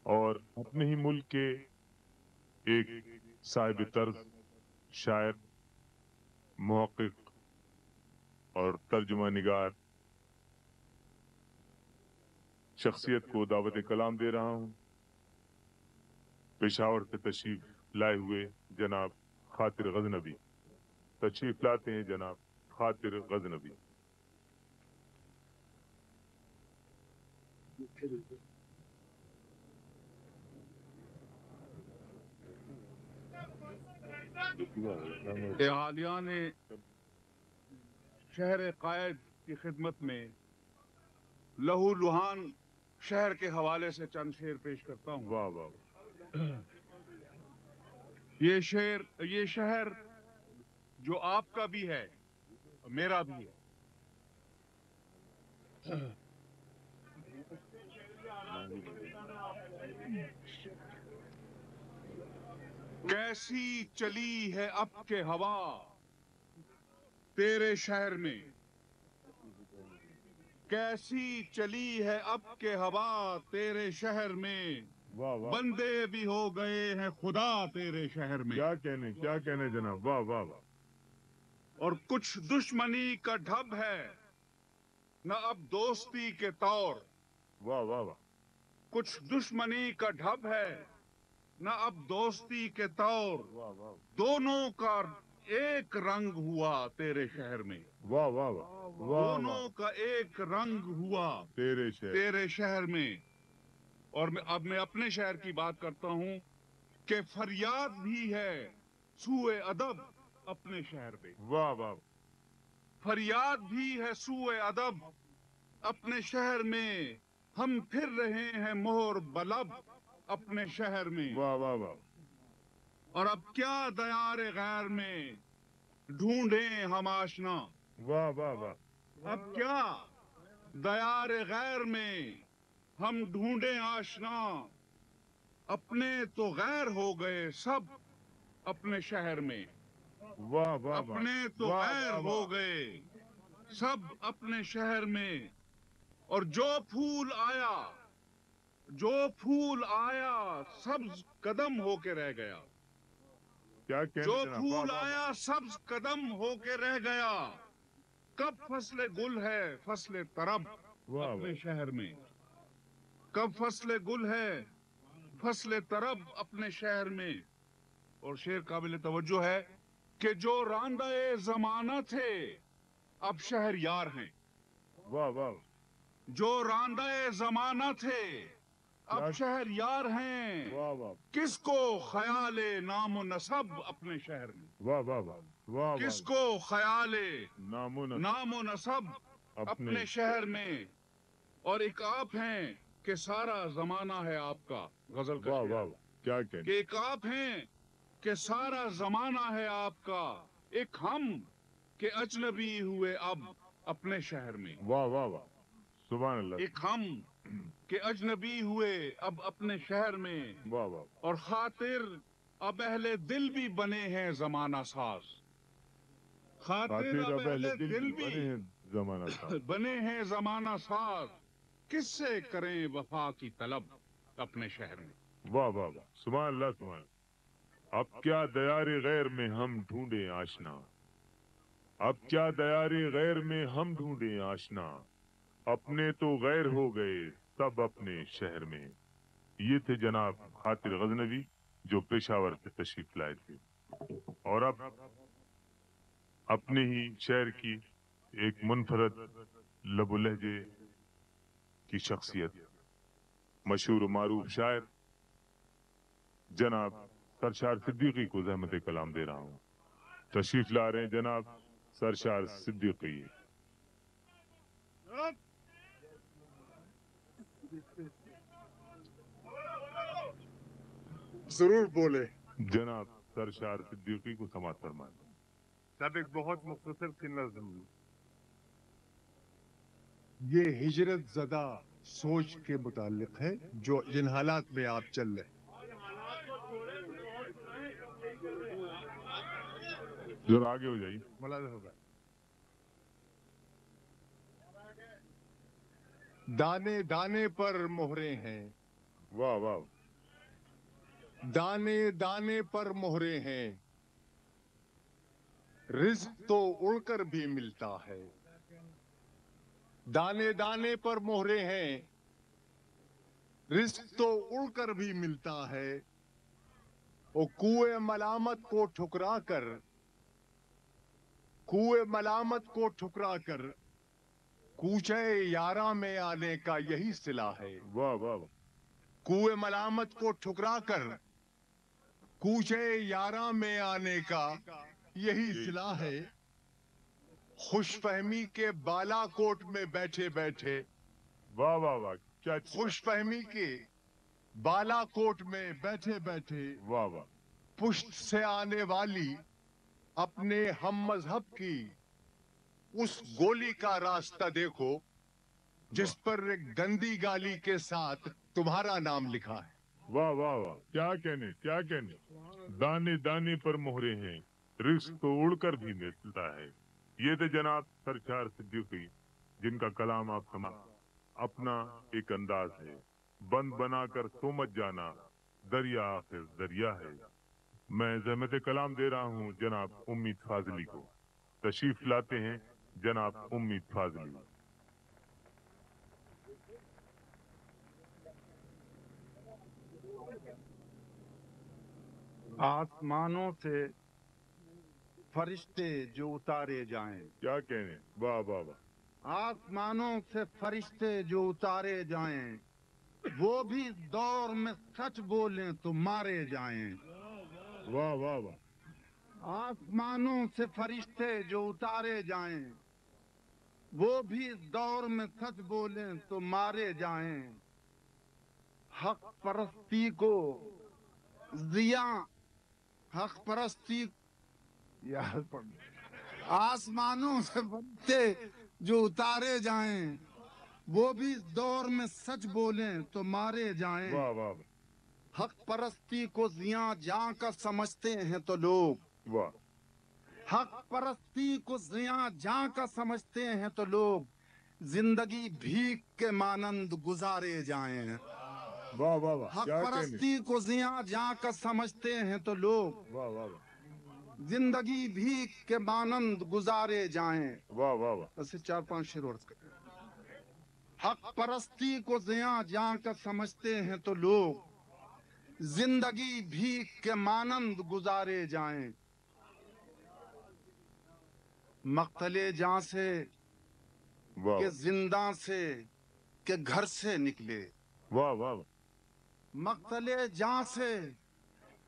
اور اپنے ہی ملک کے ایک صاحب طرز شاعر، محقق اور ترجمہ نگار شخصیت کو دعوت کلام دے رہا ہوں۔ پشاور سے تشریف لائے ہوئے جناب خاطر غزنبی، تشریف لاتے ہیں جناب خاطر غزنبی۔ احالیان شہر قائد کی خدمت میں لہو لہان شہر کے حوالے سے چند شعر پیش کرتا ہوں۔ واہ واہ، یہ شہر جو آپ کا بھی ہے میرا بھی ہے، کیسی چلی ہے اب کے ہوا تیرے شہر میں، کیسی چلی ہے اب کے ہوا تیرے شہر میں، واہ واہ، بندے بھی ہو گئے ہیں خدا تیرے شہر میں، کیا کہنے جناب، واہ واہ واہ، اور کچھ دشمنی کا ڈھب ہے نہ اب دوستی کے طور، واہ واہ واہ، کچھ دشمنی کا ڈھب ہے نہ اب دوستی کے طور، واہ واہ، دونوں کا ایک رنگ ہوا تیرے شہر میں، واہ واہ واہ، واہ دونوں کا ایک رنگ ہوا تیرے شہر، تیرے شہر میں۔ اور اب میں اپنے شہر کی بات کرتا ہوں کہ فریاد بھی ہے سوئے ادب اپنے شہر پہ، واہ واہ، فریاد بھی ہے سوئے ادب اپنے شہر میں، ہم پھر رہے ہیں مہر بلب اپنے شہر میں، واہ واہ واہ، اور اب کیا دیار غیر میں ڈھونڈیں ہم آشنا، واہ واہ واہ، اب کیا دیار غیر میں ہم ڈھونڈیں آشنا، اپنے تو غیر ہو گئے سب اپنے شہر میں، واہ واہ واہ، اپنے تو واہ غیر واہ ہو واہ، گئے سب اپنے شہر میں، اور جو پھول آیا سبز قدم ہو کے رہ گیا، کیا کہنے جو جناب، پھول واہ واہ، آیا سبز قدم ہو کے رہ گیا، کب فصل گل ہے فصل طرب واہ اپنے واہ، شہر میں، کب فصل گل ہے فصل طرب اپنے شہر میں۔ اور شعر قابل توجہ ہے کہ جو راندہ زمانہ تھے اب شہر یار ہیں، واہ واہ، جو راندہ زمانہ تھے اب شہر یار ہیں، واہ واہ، کس کو خیال نام و نسب اپنے شہر میں، واہ واہ واہ، واہ کس واہ، کو خیال نامون نام و نسب اپنے شہر میں، اور ایک آپ ہیں کہ سارا زمانہ ہے آپ کا، غزل کا واہ شعر واہ، کیا کہ کہنے، ایک آپ ہیں کہ سارا زمانہ ہے آپ کا ایک ہم کہ اجنبی ہوئے اب اپنے شہر میں. واہ واہ واہ، سبحان اللہ. ایک ہم کہ اجنبی ہوئے اب اپنے شہر میں، واہ واہ. اور خاطر اب اہل دل بھی بنے ہیں زمانہ ساز. خاطر اب اہل دل بھی بنے ہیں زمانہ ساز. بنے ہیں زمانہ ساز، کس سے کریں وفا کی طلب اپنے شہر میں. واہ واہ واہ، سبحان اللہ سبحان اللہ. اب کیا دیار غیر میں ہم ڈھونڈیں آشنا، اب کیا دیار غیر میں ہم ڈھونڈیں آشنا، اپنے تو غیر ہو گئے سب اپنے شہر میں. یہ تھے جناب خاطر غزنوی جو پشاور سے تشریف لائے تھے، اور اب اپنے ہی شہر کی ایک منفرد لب و لہجے کی شخصیت، مشہور و معروف شاعر جناب سرشار صدیقی کو زحمت کلام دے رہا ہوں. تشریف لا رہے ہیں جناب سرشار صدیقی. ضرور بولے جناب سرشار صدیقی کو سماعت فرمائیں. سب ایک بہت مختصر سی نظم. یہ ہجرت زدہ سوچ کے متعلق ہے جو جن حالات میں آپ چل رہے. ذرا آگے ہو جائیے. ملازم ہوگا. دانے دانے پر مہرے ہیں. واہ واہ. دانے دانے پر مہرے ہیں، رزق تو اڑ کر بھی ملتا ہے. دانے دانے پر مہرے ہیں، رزق تو اڑ کر بھی ملتا ہے. وہ کوئے ملامت کو ٹھکرا کر، کوئے ملامت کو ٹھکرا کر کوچے یاراں میں آنے کا یہی صلہ ہے. واہ واہ. کوئے ملامت کو ٹھکرا کر کوچے یاراں میں آنے کا یہی صلہ ہے. خوش فہمی کے بالا کوٹ میں بیٹھے بیٹھے. واہ واہ واہ، کیا خوش فہمی کے بالا کوٹ میں بیٹھے بیٹھے واہ واہ. پشت سے آنے والی اپنے ہم مذہب کی اس گولی کا راستہ دیکھو جس پر ایک گندی گالی کے ساتھ تمہارا نام لکھا ہے. واہ واہ واہ، کیا کہنے کیا کہنے. دانے دانے پر مہرے ہیں، رزق تو اڑ کر بھی ملتا ہے. یہ تھے جناب سرشار صدیقی جن کا کلام آپ سما. اپنا ایک انداز ہے، بند بنا کر تو مت جانا، دریا آخر دریا ہے. میں زحمت کلام دے رہا ہوں جناب امید فاضلی کو. تشریف لاتے ہیں جناب امید فاضلی. آسمانوں سے فرشتے جو اتارے جائیں. کیا کہنے. واہ واہ واہ. آسمانوں سے فرشتے جو اتارے جائیں، وہ بھی دور میں سچ بولیں تو مارے جائیں. واہ واہ واہ. آسمانوں سے فرشتے جو اتارے جائیں، وہ بھی دور میں سچ بولیں تو مارے جائیں. حق پرستی کو ضیاء، حق پرستی آسمانوں سے فرشتے جو اتارے جائیں، وہ بھی دور میں سچ بولیں تو مارے جائیں. واہ واہ. حق پرستی کو ضیاء جاں کا سمجھتے ہیں تو لوگ. واہ. حق پرستی کو ضیاء جاں کا سمجھتے ہیں تو لوگ زندگی بھیک کے مانند گزارے جائیں. واہ واہ واہ. حق پرستی کو ضیاء جاں کا سمجھتے ہیں تو لوگ واہ واہ واہ. زندگی بھیک کے مانند گزارے جائیں. واہ واہ واہ. ایسے 4-5 شعر اور کریں. حق پرستی کو ضیاء جاں کا سمجھتے ہیں تو لوگ زندگی بھیک کے مانند گزارے جائیں. مقتل جاں سے کہ زندہ سے کہ گھر سے نکلے. واہ واہ. مقتل جاں سے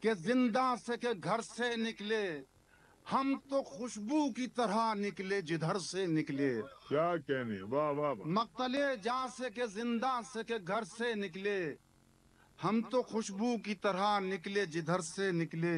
کہ زندہ سے کہ گھر سے نکلے، ہم تو خوشبو کی طرح نکلے جدھر سے نکلے. کیا کہنے. واہ واہ واہ. مقتل جاں سے کہ زندہ سے کہ گھر سے نکلے، ہم تو خوشبو کی طرح نکلے جدھر سے نکلے.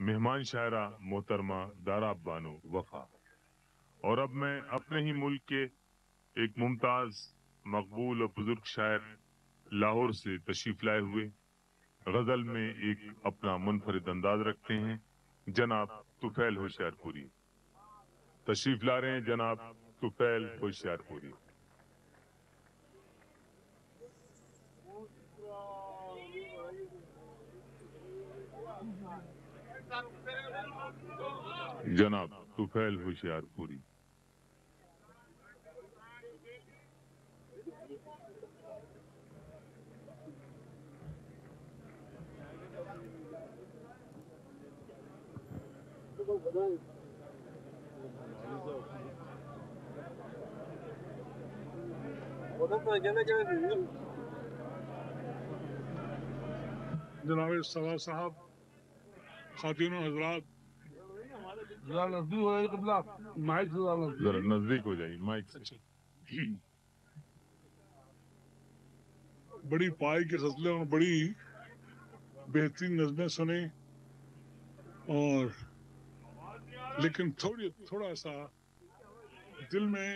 مہمان شاعرہ محترمہ دارا بانو وفا. اور اب میں اپنے ہی ملک کے ایک ممتاز مقبول اور بزرگ شاعر لاہور سے تشریف لائے ہوئے غزل میں ایک اپنا منفرد انداز رکھتے ہیں جناب طفیل ہوشیار پوری. تشریف لا رہے ہیں جناب طفیل ہوشیار پوری. جناب طفیل ہوشیار پوری. جناب سوا صاحب، خواتین و حضرات، ذرا نزدیک ہو جائیے قبلہ، مائک ذرا نزدیک ہو جائیے مائک سے. بڑی پائی کے غزلیں اور بڑی بہترین نظمیں سنیں، اور لیکن تھوڑا سا دل میں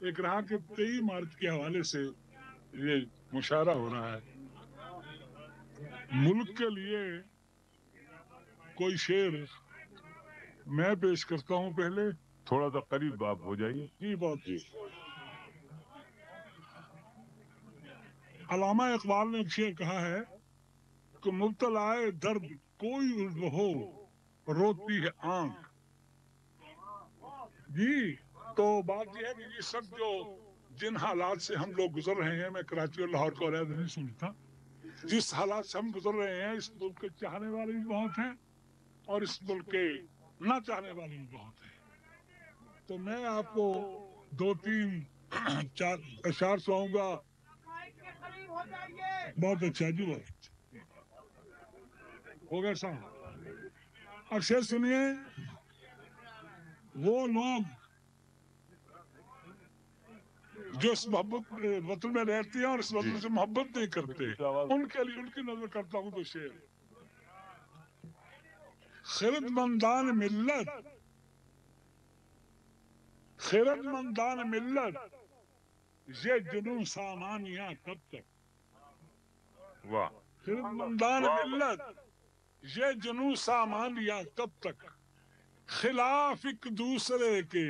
ایک رہا کہ 23 مارچ کے حوالے سے یہ مشاعرہ ہو رہا ہے. ملک کے لیے کوئی شعر میں پیش کرتا ہوں. پہلے تھوڑا سا قریب آپ ہو جائیے. جی بہت جی. علامہ اقبال نے ایک شعر کہا ہے کہ مبتلائے درد کوئی عضو ہو روتی ہے آنکھ. جی تو بات یہ ہے کہ یہ سب جو جن حالات سے ہم لوگ گزر رہے ہیں، میں کراچی اور لاہور کو علیحدہ نہیں سنتا، جس حالات سے ہم گزر رہے ہیں، اس ملک کے چاہنے والے بھی بہت ہیں اور اس ملک کے نہ چاہنے والے بھی بہت ہیں. تو میں آپ کو 2-3-4 اشعار سناؤں گا. بہت اچھا جی، بہت ہو گیا صاحب. اب شعر سنیے. وہ لوگ جو اس محبت وطن میں رہتے ہیں اور اس وطن سے محبت نہیں کرتے، ان کے لیے ان کی نظر کرتا ہوں تو شعر. خردمندان ملت، خردمندان ملت، یہ جنون سامانیاں کب تک. واہ. خردمندان ملت، یہ جنون سامانیاں کب تک، خلاف ایک دوسرے کے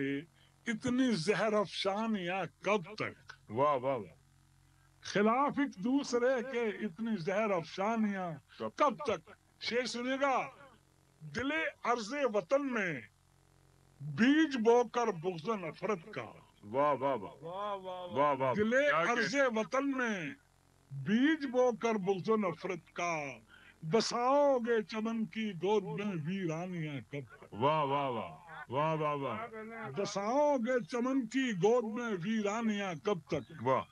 اتنی زہر افشانیاں کب تک. واہ واہ. خلاف ایک دوسرے کے اتنی زہر افشانیاں کب تک. شعر سنیے گا. دل عرض وطن میں بیج بو کر بغض نفرت کا. واہ واہ واہ واہ. دل عرض وطن میں بیج بو کر بغض نفرت کا، بساؤ گے چمن کی گود میں ویرانیاں کب تک. واہ واہ واہ واہ واہ واہ. بساؤ گے چمن کی گود میں ویرانیاں کب تک. واہ.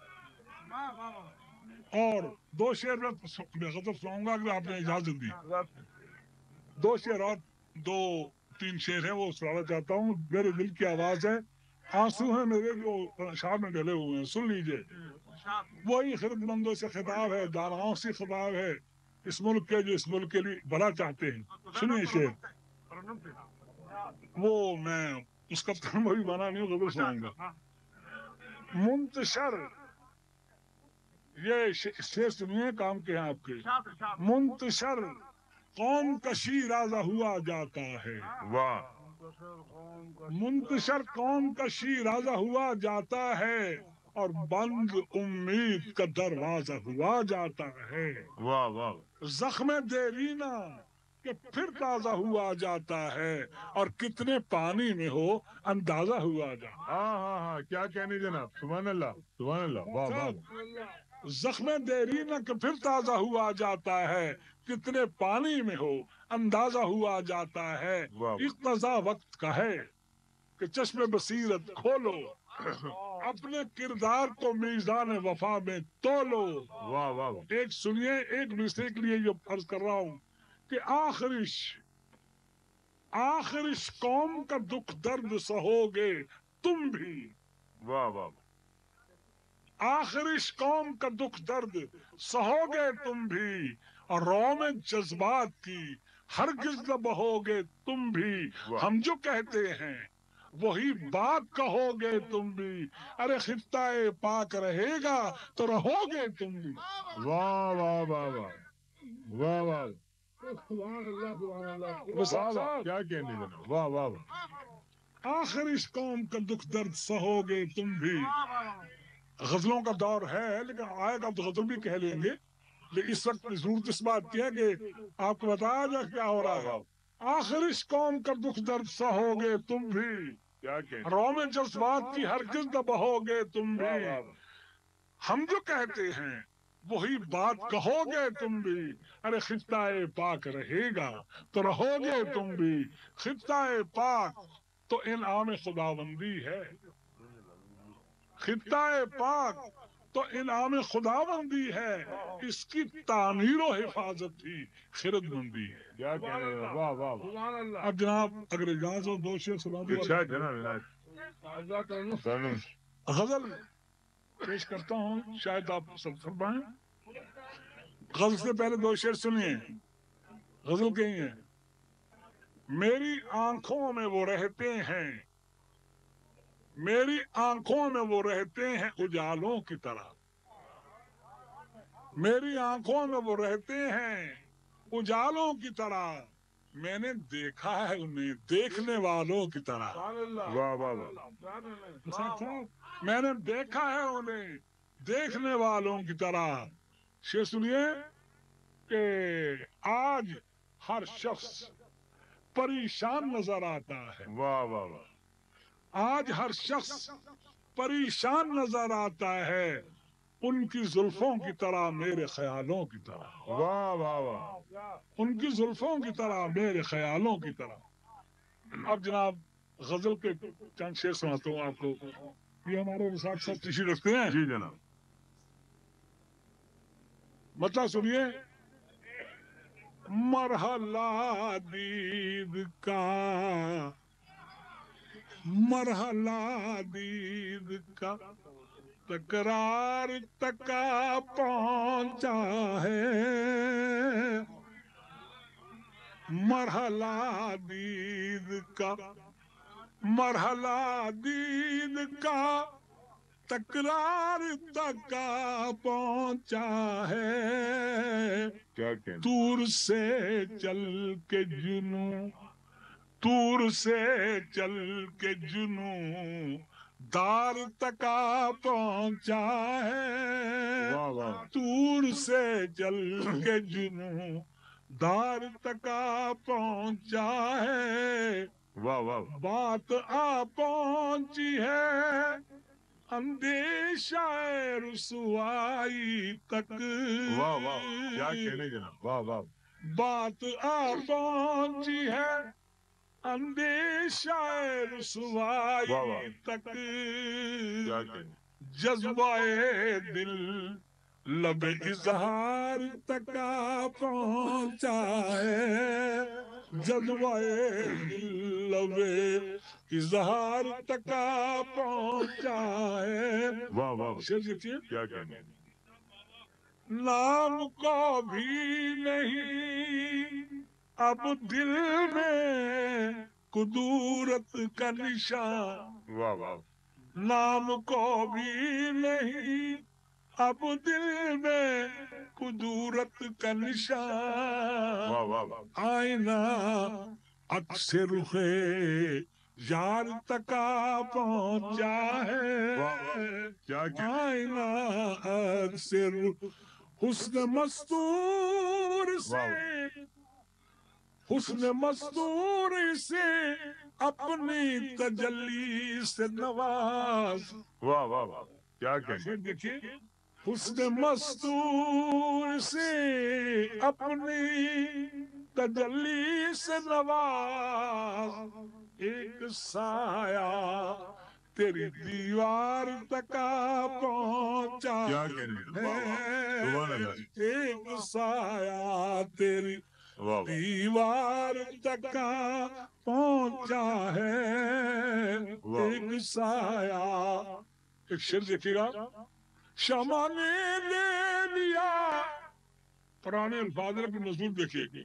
اور 2 شعر میں غزل سناؤں گا اگر آپ نے اجازت دی. 2 شعر اور 2-3 شعر ہیں وہ سنانا چاہتا ہوں. میرے دل کی آواز ہے، آنسو ہیں میرے جو اشعار میں ڈلے ہوئے ہیں، سن لیجئے. وہی خردمندوں سے خطاب ہے، داناؤں سے خطاب ہے، اس ملک کے جو اس ملک کے لیے بڑا چاہتے ہیں. سنیے شعر. وہ میں اس کا وہی بنا نہیں ہوں، غزل سناؤں گا. منتشر، یہ شعر سنیے کام کے ہیں آپ کے. منتشر قوم کا شیرازہ ہوا جاتا ہے. واہ. منتشر قوم کا شیرازہ ہوا جاتا ہے اور بند امید کا دروازہ ہوا جاتا ہے. واہ واہ. زخم دیرینہ کہ پھر تازہ ہوا جاتا ہے اور کتنے پانی میں ہو اندازہ ہوا جاتا ہے. ہاں ہاں ہاں، کیا کہنے جناب. سبحان اللہ سبحان اللہ. واہ واہ. زخم دیرینہ کہ پھر تازہ ہوا جاتا ہے، کتنے پانی میں ہو اندازہ ہوا جاتا ہے. اقتضا وقت کا ہے کہ چشم بصیرت کھولو، اپنے کردار کو میزان وفا میں تولو. واہ واہ. ایک سنیے، ایک مصرے کے لیے یہ عرض کر رہا ہوں کہ آخرش قوم کا دکھ درد سہو گے تم بھی. واہ واہ. آخرش قوم کا دکھ درد سہو گے تم بھی، اور رو میں جذبات کی ہرگز نہ بہو گے تم بھی ہم جو کہتے ہیں وہی بات کہو گے تم بھی، ارے خطہ پاک رہے گا تو رہو گے تم بھی۔ واہ واہ واہ واہ واہ واہ کیا کہنے جناب، واہ واہ واہ۔ آخر اس قوم کا دکھ درد سہو گے تم بھی۔ غزلوں کا دور ہے لیکن آئے گا تو غزل بھی کہہ لیں گے، لیکن اس وقت ضرورت اس بات کی ہے کہ آپ کو بتایا جائے کیا ہو رہا ہے۔ آخر اس قوم کا دکھ درد سہو گے تم بھی، کیا کہنے، رو میں جذبات کی ہرگز نہ بہو گے تم بھی، ہم جو کہتے ہیں وہی بات کہو گے تم بھی، ارے خطہ پاک رہے گا تو رہو گے تم بھی۔ خطہ پاک تو انعام خداوندی ہے، خطہ پاک تو انعام خداوندی ہے، اس کی تعمیر و حفاظت ہی خرد مندی ہے۔ کیا کہنے جناب، واہ واہ واہ۔ اب جناب اگر اجازت ہو دو شعر سنا دو۔ اچھا جناب، غزل پیش کرتا ہوں، شاید آپ سب فرمائیں۔ غزل سے پہلے دو شعر سنیے۔ غزل کہیں ہے، میری آنکھوں میں وہ رہتے ہیں، میری آنکھوں میں وہ رہتے ہیں اجالوں کی طرح، میری آنکھوں میں وہ رہتے ہیں اجالوں کی طرح، میں نے دیکھا ہے انہیں دیکھنے والوں کی طرح۔ واہ واہ واہ۔ میں نے دیکھا ہے انہیں دیکھنے والوں کی طرح۔ شعر سنیے کہ آج ہر شخص پریشان نظر آتا ہے، واہ واہ واہ۔ آج ہر شخص پریشان نظر آتا ہے، ان کی زلفوں کی طرح میرے خیالوں کی طرح، واہ واہ واہ۔ ان کی زلفوں کی طرح میرے خیالوں کی طرح۔ اب جناب غزل کے چند شعر سناتا ہوں آپ کو، یہ ہمارے وساق صاحب تشریف رکھتے ہیں۔ جی جناب۔ مطلب سنیے، مرحلہ دید کا، مرحلہ دید کا تکرار تکا پہنچا ہے، مرحلہ دید کا، مرحلہ دید کا تکرار تکا پہنچا ہے، کیا کہنے، دور سے چل کے جنوں، دور سے چل کے جنوں دار تکا پہنچا ہے، واہ واہ۔ دور سے چل کے جنوں دار تکا پہنچا ہے، واہ واہ۔ بات آ پہنچی ہے اندیشہ رسوائی تک، واہ واہ، کیا کہنے جناب، واہ واہ۔ بات آ پہنچی ہے اندیشہ رسوائی تک، کیا کہنے، جذبہ دل لب اظہار تکا پہنچا ہے، جذبہ دل لب اظہار تکا پہنچا ہے۔ واہ واہ، شعر دیکھیے، کیا کہنے، نام کو بھی نہیں اب دل میں قدورت کا نشان، واہ واہ۔ نام کو بھی نہیں اب دل میں قدورت کا نشان، واہ واہ واہ۔ آئینہ اکثر رخے یار تکا پہنچا ہے، کیا کہنے، آئینہ اکثر حسن مستور سے، حسن مستور سے اپنی تجلی سے نواز، واہ واہ واہ، کیا کہنے، دیکھیے، حسن مستور سے اپنی تجلی سے نواز، ایک سایہ تیری دیوار تکا پہنچا کیا کہنے، سبحان اللہ۔ ایک سایہ تیری واہ واہ۔ دیوار تکا پہنچا ہے، ایک سایہ۔ ایک شعر دیکھیے گا، شمع نے لے لیا، پرانے الفاظ کی نظور دیکھیے گی،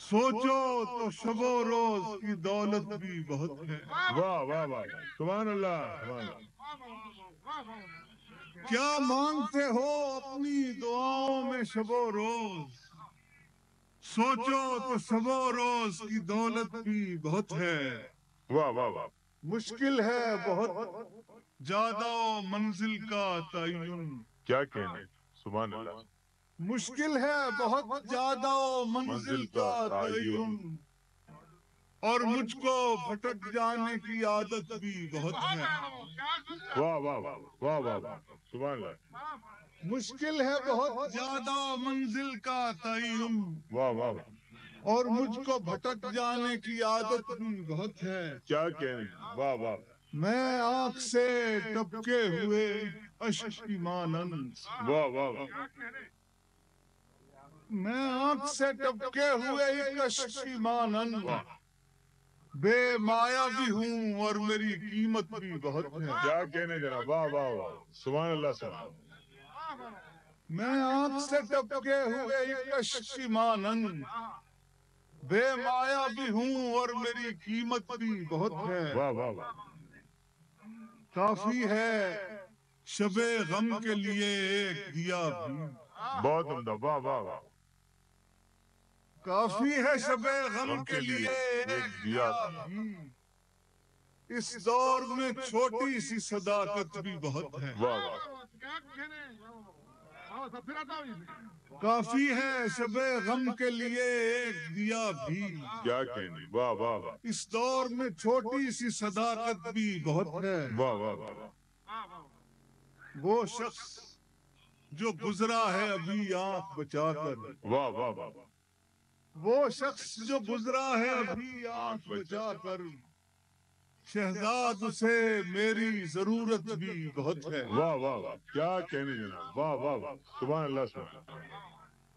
سوچو تو شب و روز کی دولت بھی بہت ہے. واہ واہ واہ سبحان اللہ سبحان اللہ. کیا مانگتے ہو اپنی دعاؤں میں شب و روز؟ سوچو تو شب و روز کی دولت بھی بہت ہے. واہ واہ واہ. مشکل ہے بہت زیادہ منزل کا تعین. کیا کہنے سبحان اللہ. مشکل ہے بہت زیادہ منزل کا تعین اور مجھ کو بھٹک جانے کی عادت بھی بہت ہے. واہ واہ واہ واہ واہ واہ سبحان اللہ. مشکل ہے بہت زیادہ منزل کا تعین واہ واہ واہ. اور مجھ کو بھٹک جانے کی عادت بھی بہت ہے. کیا کہنے واہ واہ. میں آنکھ سے ٹپکے ہوئے اشک کی مانند. واہ واہ واہ. میں آنکھ سے ٹپکے ہوئے ایک اشک کی مانند بے مایا بھی ہوں اور میری قیمت بھی بہت ہے. کیا کہنے جناب واہ واہ واہ سبحان اللہ سبحان. میں آنکھ سے ٹپکے ہوئے ایک اشک کی مانند بے مایا بھی ہوں اور میری قیمت بھی بہت ہے. واہ واہ واہ. کافی ہے شب غم کے لیے ایک دیا بھی. بہت عمدہ واہ واہ واہ. کافی ہے شب غم کے لیے ایک دیا بھی. اس دور میں چھوٹی سی صداقت بھی بہت ہے. واہ واہ. کافی ہے شب غم کے لیے ایک دیا بھی. کیا کہنے واہ واہ واہ. اس دور میں چھوٹی سی صداقت بھی بہت ہے. واہ واہ واہ. وہ شخص جو گزرا ہے ابھی آنکھ بچا کر. واہ واہ واہ. وہ شخص جو گزرا ہے ابھی آنکھ بچا کر شہزاد اسے میری ضرورت بھی بہت ہے. واہ واہ واہ. کیا کہنے جناب واہ واہ واہ سبحان اللہ سبحان.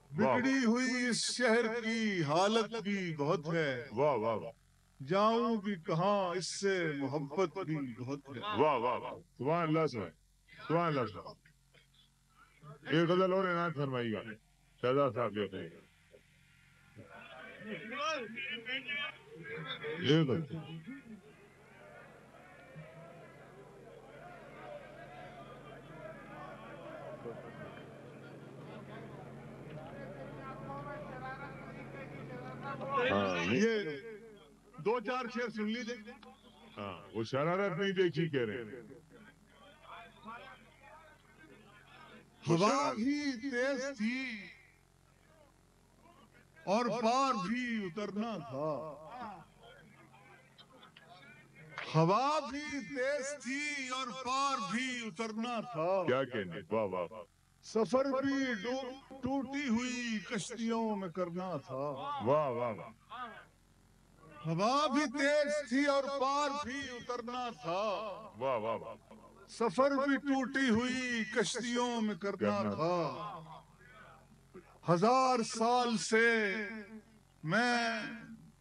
بگڑی ہوئی اس شہر کی حالت بھی بہت ہے. واہ واہ واہ. جاؤں بھی کہاں اس سے محبت بھی بہت ہے. واہ واہ واہ سبحان اللہ سبحان سبحان اللہ سبحان. ایک غزل اور عنایت فرمائیے گا شہزاد صاحب جو کہیں گے. ایک غزل. یہ دو چار شعر سن لیجیے. ہاں وہ شرارت نہیں دیکھی کہہ رہے ہیں. ہوا بھی تیز تھی اور پار بھی اترنا تھا. ہوا بھی تیز تھی اور پار بھی اترنا تھا. کیا کہنے واہ واہ. سفر بھی ٹوٹی ہوئی کشتیوں میں کرنا تھا. واہ واہ واہ. ہوا بھی تیز تھی اور پار بھی اترنا تھا. واہ واہ واہ. سفر بھی ٹوٹی ہوئی کشتیوں میں کرنا تھا. 1000 سال سے میں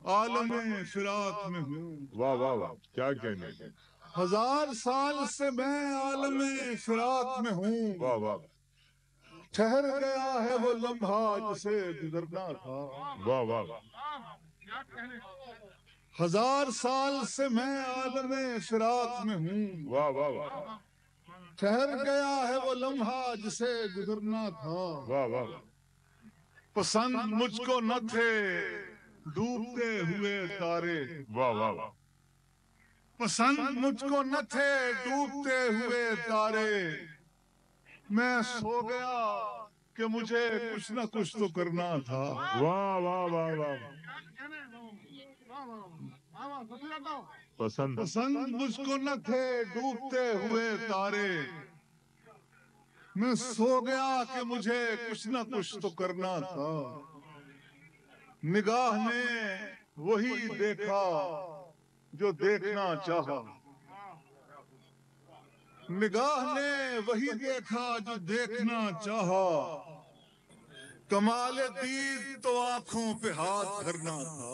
عالم فراق میں ہوں. واہ واہ واہ. کیا کہنے. 1000 سال سے میں عالم فراق میں ہوں. واہ واہ. ٹھہر گیا ہے وہ لمحہ جسے گزرنا تھا. واہ واہ واہ. 1000 سال سے میں عالم فراق میں ہوں. واہ واہ واہ. ٹھہر گیا ہے وہ لمحہ جسے گزرنا تھا. واہ واہ. پسند مجھ کو نہ تھے ڈوبتے ہوئے تارے. واہ واہ واہ. پسند مجھ کو نہ تھے ڈوبتے ہوئے تارے. میں سو گیا کہ مجھے کچھ نہ کچھ تو کرنا تھا. واہ واہ واہ واہ. پسند مجھ کو نہ تھے ڈوبتے ہوئے تارے. میں سو گیا کہ مجھے کچھ نہ کچھ تو کرنا تھا. نگاہ نے وہی دیکھا جو دیکھنا چاہا. نگاہ نے وہی دیکھا جو دیکھنا چاہا. کمال دید تو آنکھوں پہ ہاتھ دھرنا تھا.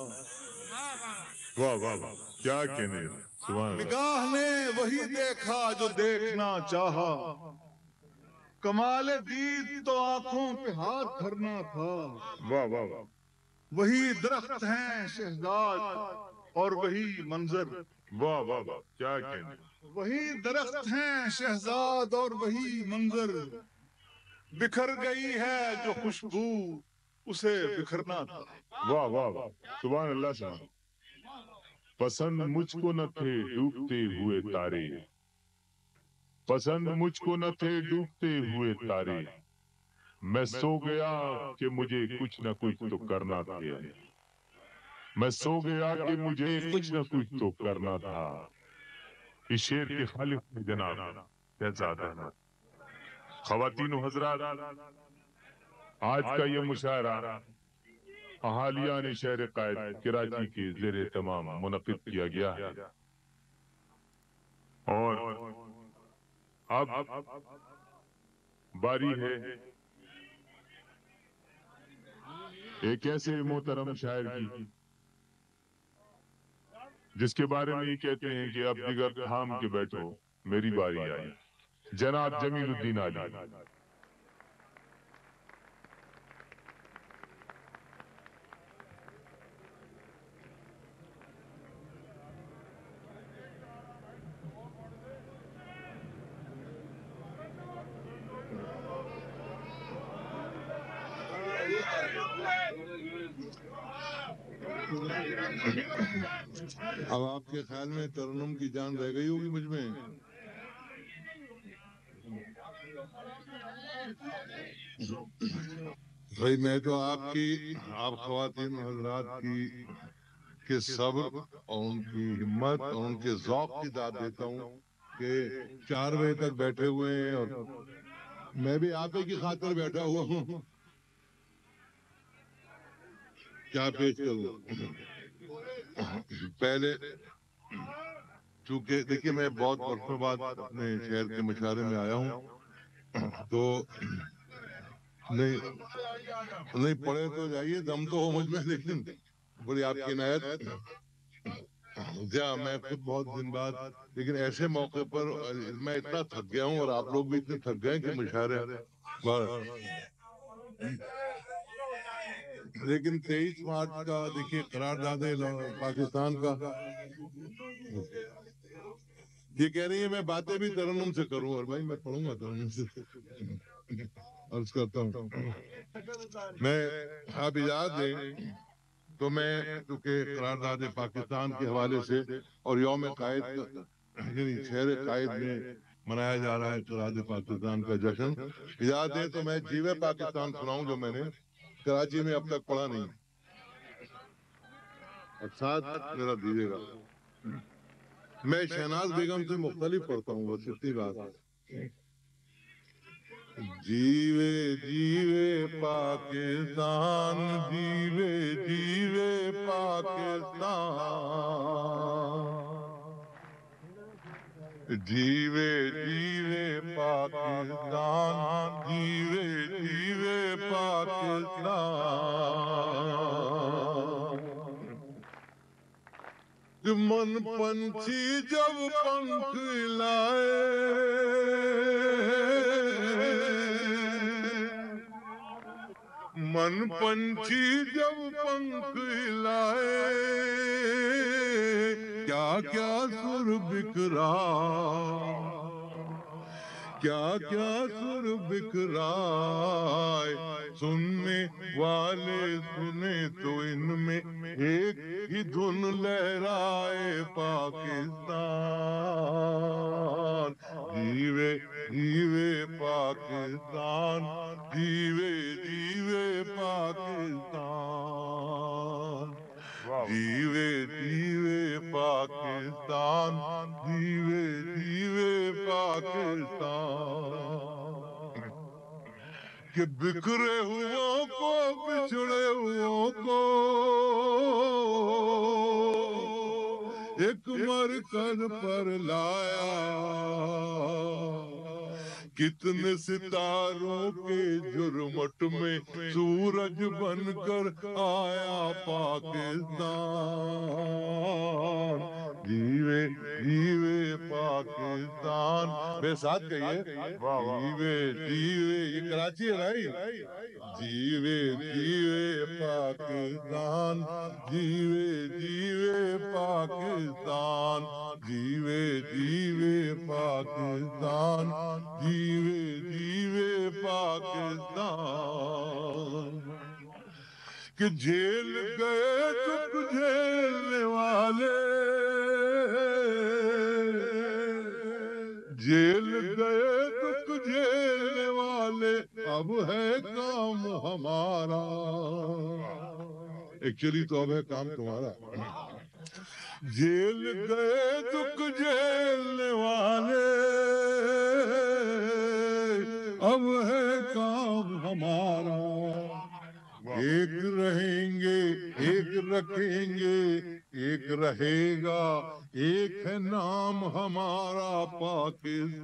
واہ واہ واہ. کیا کہنے سبحان اللہ. نگاہ نے وہی دیکھا جو دیکھنا چاہا. کمال دید تو آنکھوں پہ ہاتھ دھرنا تھا. واہ واہ واہ. وہی درخت ہیں شہزاد اور وہی منظر. واہ واہ واہ کیا کہنے. وہی درخت ہیں شہزاد اور وہی منظر. بکھر گئی ہے جو خوشبو اسے بکھرنا تھا. واہ واہ واہ سبحان اللہ سبحان. پسند مجھ کو نہ تھے ڈوبتے ہوئے تارے. پسند مجھ کو نہ تھے ڈوبتے ہوئے تارے. میں سو گیا کہ مجھے کچھ نہ کچھ تو کرنا تھا. میں سو گیا کہ مجھے کچھ نہ کچھ تو کرنا تھا. اس شعر کے خالق نے جناب شہزاد احمد. خواتین و حضرات آج کا یہ مشاعرہ اہالیان شہر قائد کراچی کے زیر اہتمام منعقد کیا گیا ہے. اور اب باری ہے ایک ایسے محترم شاعر کی جس کے بارے میں یہ کہتے ہیں کہ اب دیگر تھام کے بیٹھو میری باری آئی. جناب جمیل الدین علی. اب آپ کے خیال میں ترنم کی جان رہ گئی ہوگی مجھ میں؟ بھائی میں تو آپ خواتین حضرات کے صبر اور ان کی ہمت اور ان کے ذوق کی داد دیتا ہوں کہ 4 بجے تک بیٹھے ہوئے ہیں اور میں بھی آپ ہی کی خاطر بیٹھا ہوا ہوں. کیا پیش کروں؟ پہلے چونکہ دیکھیے میں بہت برسوں بعد اپنے شہر کے مشاعرے میں آیا ہوں تو نہیں پڑھے تو جائیے دم تو ہو مجھ میں لیکن بڑی آپ کی عنایت. میں خود بہت دن بعد لیکن ایسے موقع پر میں اتنا تھک گیا ہوں اور آپ لوگ بھی اتنے تھک گئے کہ مشاعرے لیکن 23 مارچ کا دیکھیے قرارداد پاکستان کا یہ کہہ رہی ہے میں باتیں بھی ترنم سے کروں اور بھائی میں پڑھوں گا ترنم سے عرض کرتا ہوں. میں آپ اجازت دیں تو میں کیونکہ قرارداد پاکستان کے حوالے سے اور یوم قائد یعنی شہر قائد میں منایا جا رہا ہے قرارداد پاکستان کا جشن. اجازت دیں تو میں جیوے پاکستان سناؤں جو میں نے کراچی میں اب تک پڑھا نہیں اور ساتھ میرا دیجیے گا. میں شہناز بیگم سے مختلف پڑھتا ہوں بس اتنی بات. جیوے جیوے پاکستان جیوے جیوے پاکستان جیوے جیوے پاکستان جیوے جیوے پاکستان. من پنچھی جب پنکھ لائے من پنچھی جب پنکھ لائے کیا کیا سر بکھرا کیا کیا سر بکھرائے سننے والے سنے تو ان میں ایک ہی دھن لہرائے پاکستان جیوے جیوے پاکستان جیوے جیوے پاکستان جیوے جیوے پاکستان جیوے جیوے پاکستان. کہ بکھرے ہوں کو بچھڑے ہوں کو ایک مرکز پر لایا کتنے ستاروں کے جرمٹ میں سورج بن کر آیا پاکستان جیوے جیوے پاکستان، میرے ساتھ کہیے جیوے جیوے، یہ کراچی ہے بھائی، جیوے جیوے پاکستان، جیوے جیوے پاکستان، جیوے جیوے پاکستان، جیوے جیوے پاکستان، کہ جیل گئے دکھ جھیلنے والے، جیل گئے دکھ جھیلنے والے، اب ہے کام ہمارا، ایکچولی تو اب ہے کام تمہارا، جیل گئے دکھ جھیلنے والے، اب ہے کام ہمارا، ایک رہیں گے ایک رکھیں گے ایک رہے گا، ایک ہے نام ہمارا پاکستان،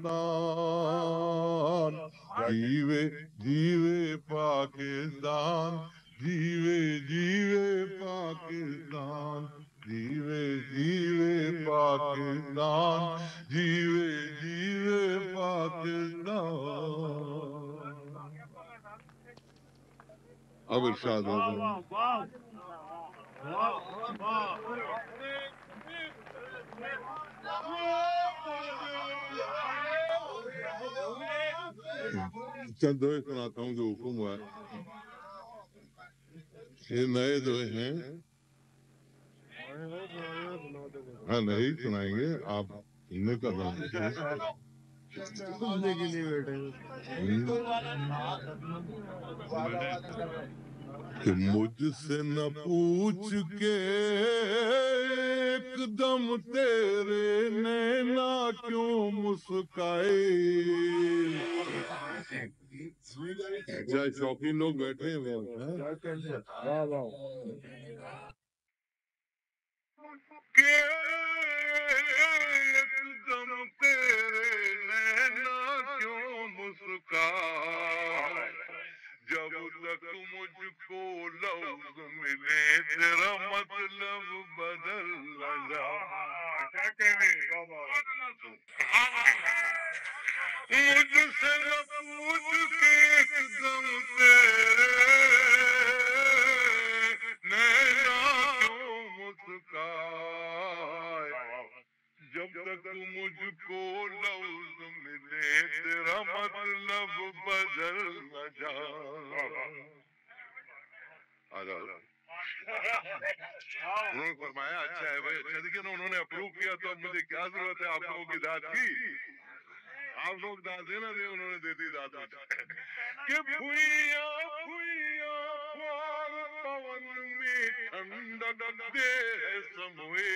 جیوے جیوے پاکستان، جیوے جیوے پاکستان، جیوے جیوے پاکستان، جیوے جیوے پاکستان۔ اب ارشاد ہو چند دوئے سناتا ہوں جو حکم ہوا ہے، یہ نئے دوئے ہیں، ہاں نہیں سنائیں گے، آپ سننے کا نام سننے کے لیے بیٹھے کہ مجھ سے نہ پوچھ کے ایک دم تیرے نینا کیوں مسکائے، کیا شوقین لوگ بیٹھے ہیں کہ ایک دم تیرے نینا کیوں مسکائے، جب تک مجھ کو لفظ ملے تیرا مطلب بدل نہ جائے، مجھ سے نہ پوچھ کے ایک دم تیرے نینا کیوں مسکائے، جب تک مجھ کو لفظ ملے تیرا مطلب بدل نہ جائے۔ انہوں نے فرمایا اچھا ہے بھائی، اچھا دیکھیں نا، انہوں نے اپروو کیا تو اب مجھے کیا ضرورت ہے آپ لوگوں کی داد کی، آپ لوگ داد دینا دے، انہوں نے دے دی داد کہ بھویا بھویا خوار پون میں ٹھنڈک دے سموئے،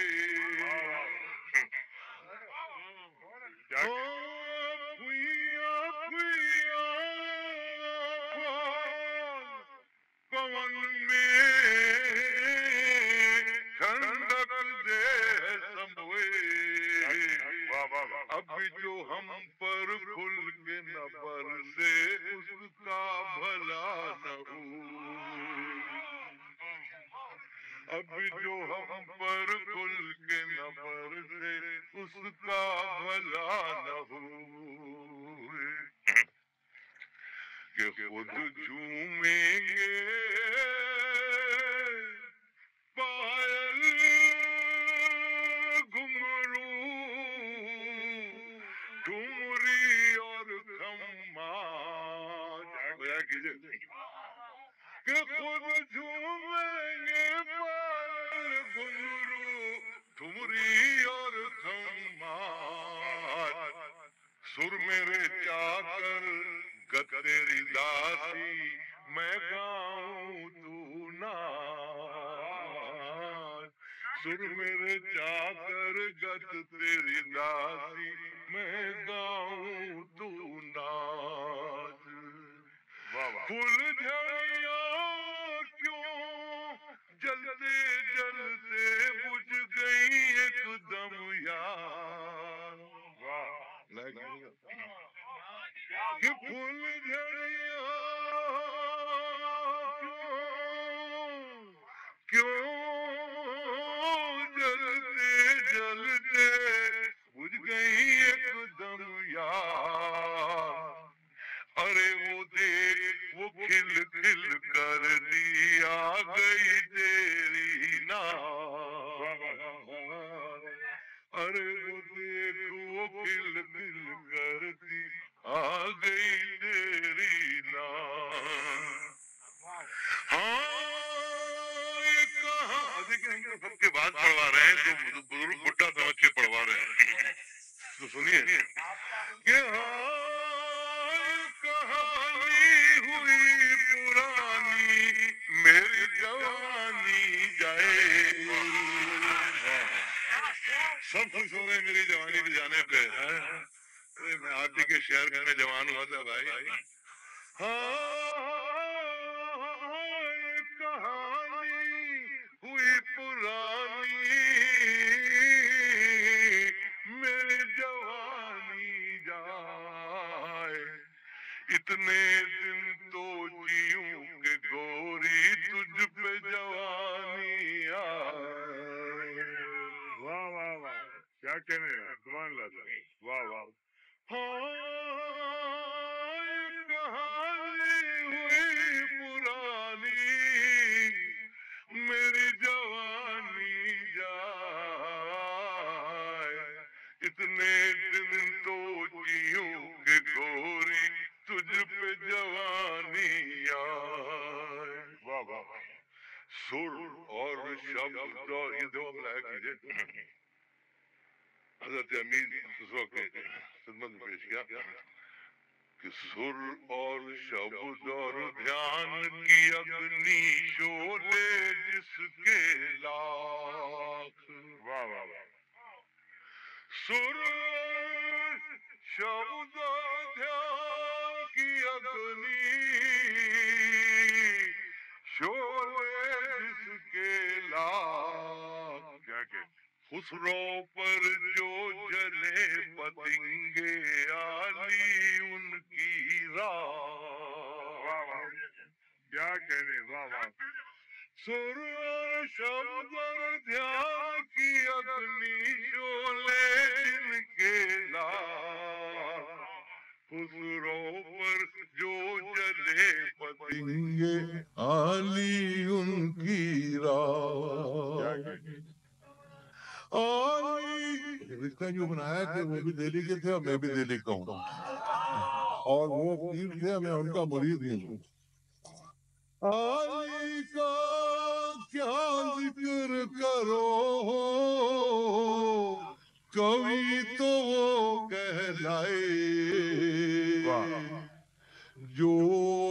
بھویا بھویا پون میں ٹھنڈک دے سموئے، اب جو ہم پر کھل کے نہ برسے اس کا بھلا نہ ہو، اب جو ہم پر کھل کے نہ برسے اس کا بھلا نہ ہو، کہ خود جھومیں گے پائل گھمرو ٹھمری اور خمار، کہ خود جھومیں گے پائل گھمرو ٹھمری اور خمار، سر میرے چاکر گت تیری داسی میں گاؤں تو ناز، سر میرے چاکر گت تیری داسی میں گاؤں تو ناز، پھول جھڑیاں کیوں جلتے جلتے بجھ گئی ایک دم یار، کہ پھول جھڑیاں کیوں جلتے جلتے گئی تیری نام ہاں یہ کہاں دیکھیں سب کے بعد پڑھوا رہے ہیں تو بزرگ بڈھا سمجھ کے پڑھوا رہے ہیں تو سنیے کہ کہانی ہوئی پرانی میری جوانی جائے سب خوش ہو رہے ہیں میری جوانی پہ جانے پہ میں آپ ہی کے شہر میں جوان ہوا تھا بھائی کہانی ہوئی پرانی میری جوانی جائے اتنے دن تو جیوں کہ گوری تجھ پہ جوانی آئے واہ واہ واہ کیا کہنے ہیں سبحان اللہ واہ واہ کہانی ہوئی پرانی میری جوانی جائے اتنے دن تو جیوں کہ گوری تجھ پہ جوانی آئے واہ واہ سر اور شبد یہ دو ملایا کیجئے حضرت امین خسرو کے خدمت میں پیش کیا کہ سر اور شبد اور دھیان کی اگنی شعلے جس کے لاکھ واہ واہ واہ سر شبد اور دھیان کی اگنی شعلے جس کے لاکھ کیا کہ خسرو پر جو جلے پتنگے آلی ان کی راہ کیا کہنے واہ واہ سر شبد اور دھیان کی اگنی شعلے جن کے لاکھ خسرو پر جو جلے پتنگے آلی ان کی راہ رشتہ جو بنایا کہ وہ بھی دہلی کے تھے اور میں بھی دہلی کا ہوں اور وہ پیر تھے میں ان کا مرید ہوں آئی کا کیا ذکر کرو کوئی تو وہ کہلائے جو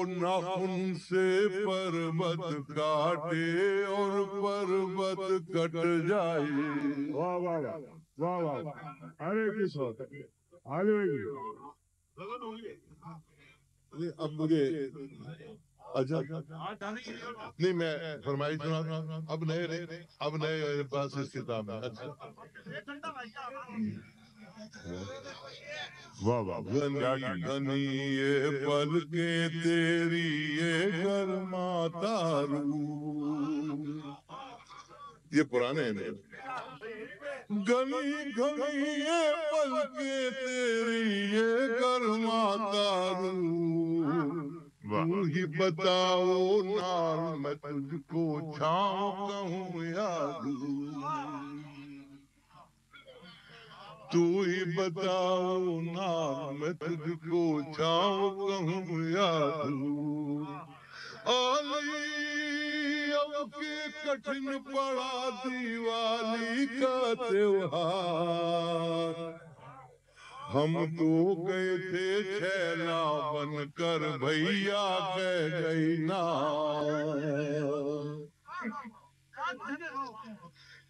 ناخن سے پربت کاٹے اور پربت کٹ جائے واہ واہ واہ واہ واہ ارے کس وقت اب مجھے اچھا نہیں میں فرمائی سنا اب نئے پاس اس کتاب ہے واہ واہ غنی یہ پل کے تیری یہ گرماتا رو یہ پرانے ہیں غنی غنی یہ پل کے تیری یہ گرماتا رو تو ہی بتاؤ نار میں تجھ کو چھاؤں کہوں یاد تو ہی بتاؤ نار میں تجھ کو چھاؤں کہوں یاد آلی اب کے کٹھن پڑا دیوالی کا تیوہار ہم تو گئے تھے چھیلا بن کر بھیا کہہ گئی نا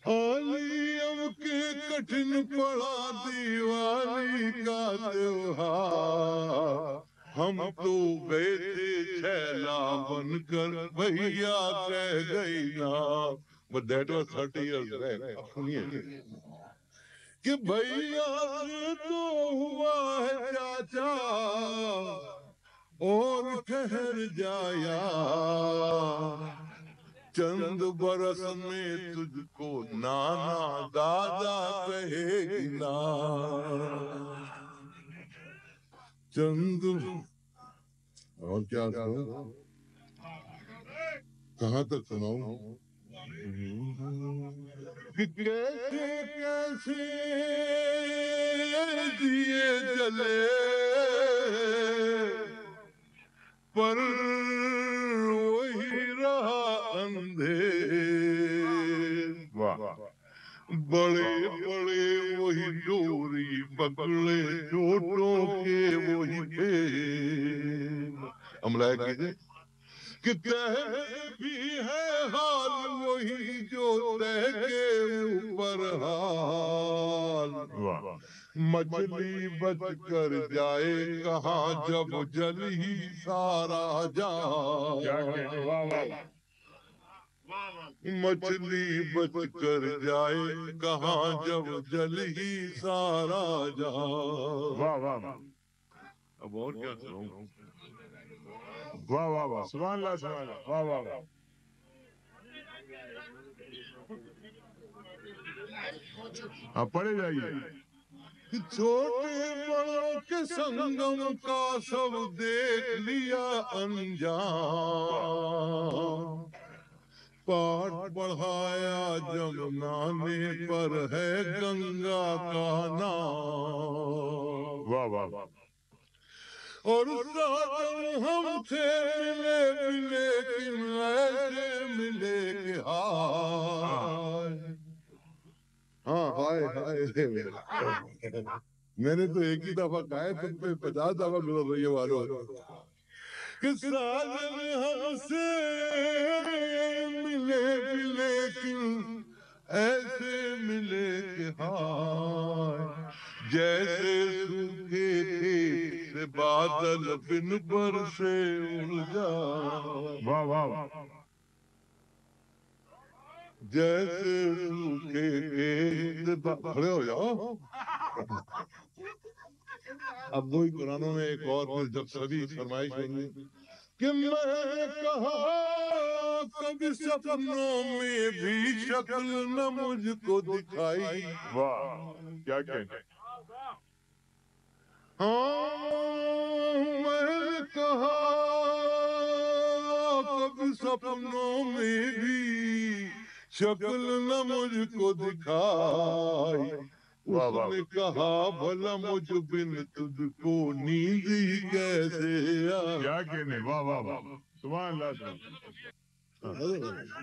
عالم کے کٹھن پڑا دیوالی کا تیوہار ہم تو گئے تھے چھیلا بن کر بھیا کہہ گئی نا but that was 30 years back اب سنیے کہ بھیا سے تو ہوا ہے چاچا اور ٹھہر جایا چند برس میں تجھ کو نانا دادا کہے گی نا چند اور کیا سنو کہاں تک سناؤں کیسے کیسے دیے جلے پر وہی رہا اندھیر بڑے بڑے وہی ڈوری پکڑے چوٹوں کے وہی پیر املائے کیجئے کہ تہ بھی ہے حال وہی جو تہ کے اوپر حال مچھلی بچ کر جائے کہاں جب جل ہی سارا جائے مچھلی بچ کر جائے کہاں جب جل ہی سارا جائے اب اور کیا کروں واہ واہ واہ سبحان اللہ سبحان اللہ واہ واہ واہ آپ پڑھے جائیے چھوٹے بڑوں کے سنگم کا سب دیکھ لیا انجام پاٹ بڑھایا جمنانے پر ہے گنگا کا نام واہ واہ واہ اور ہم سے ملے لیکن ایسے ملے کہ ہاں ہائے ہائے میں نے تو ایک ہی دفعہ کہا ہے تم پہ 50 دفعہ گزر رہی ہے والو کہ ساجن ہم سے ملے لیکن ایسے ملے کہ ہائے جیسے سوکھے کھیت سے بادل بن برسے اڑ جائے واہ واہ جیسے سوکھے کھیت کھڑے ہو جاؤ اب وہی قرآنوں میں ایک اور جب سبھی فرمائش ہوگی کہ میں کہا کبھی سپنوں میں بھی شکل نہ مجھ کو دکھائی واہ کیا کہتے ہاں میں کہا کبھی سپنوں میں بھی شکل نہ مجھ کو دکھائی اس نے کہا بھلا مجھ بن تجھ کو نیند ہی کیسے کیا کہنے واہ واہ واہ سبحان اللہ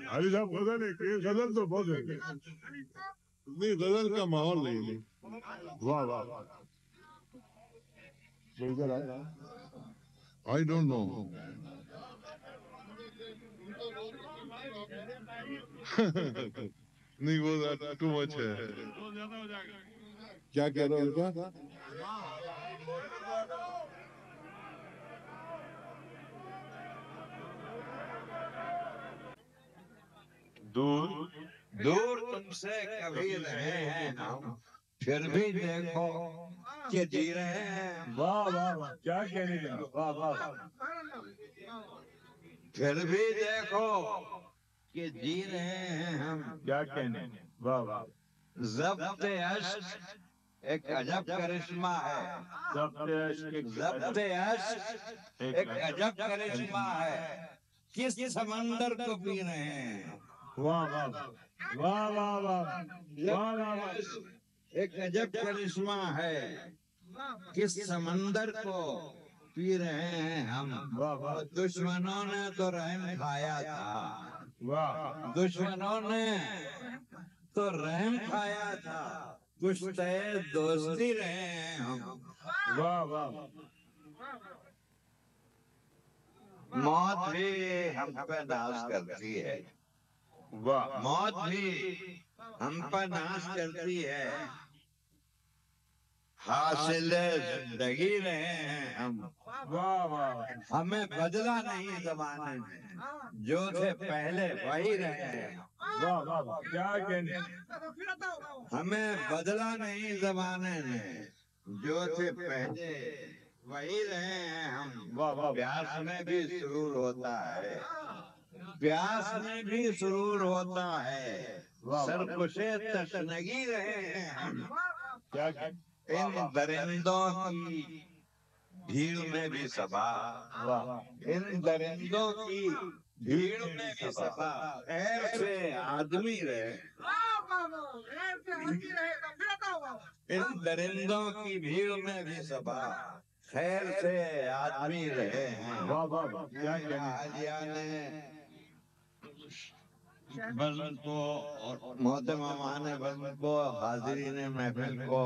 علی صاحب غزل ہے کہ غزل تو بہت ہے نہیں غزل کا ماحول نہیں واہ واہ I don't know نہیں وہ ٹو مچ ہے کیا کہہ رہا ہوں کا دور تم سے کبھی رہے ہیں ہم پھر بھی دیکھو کہ جی رہے ہیں واہ واہ واہ کیا کہنے لگا واہ واہ پھر بھی دیکھو کہ جی رہے ہیں ہم کیا کہنے واہ واہ ضبط عشق ایک عجب کرشمہ ہے ضبط عشق ایک عجب کرشمہ ہے کس سمندر کو پی رہے ہیں واہ واہ واہ واہ واہ واہ واہ ایک عجب کرشمہ ہے کس سمندر کو پی رہے ہیں ہم دشمنوں نے تو رحم کھایا تھا دشمنوں نے تو رحم کھایا تھا کشتے دوستی رہے ہیں ہم واہ واہ موت بھی ہم پہ ناز کرتی ہے موت بھی ہم پر ناز کرتی ہے حاصل زندگی رہے ہیں ہم ہمیں بدلا نہیں زمانے میں جو تھے پہلے وہی رہے ہیں ہمیں بدلا نہیں زمانے میں جو تھے پہلے وہی رہے ہیں ہم پیاس میں بھی سرور ہوتا ہے پیاس میں بھی سرور ہوتا ہے سرکشے تشنگی رہے ہیں ہم ان درندوں کی بھیڑ میں بھی صبا ان درندوں کی بھیڑ میں بھی صبا ایسے آدمی رہے ان درندوں کی بھیڑ میں بھی صبا خیر سے آدمی رہے ہیں حالیہ نے بزم کو اور محترمان بزم کو، حاضرین محفل کو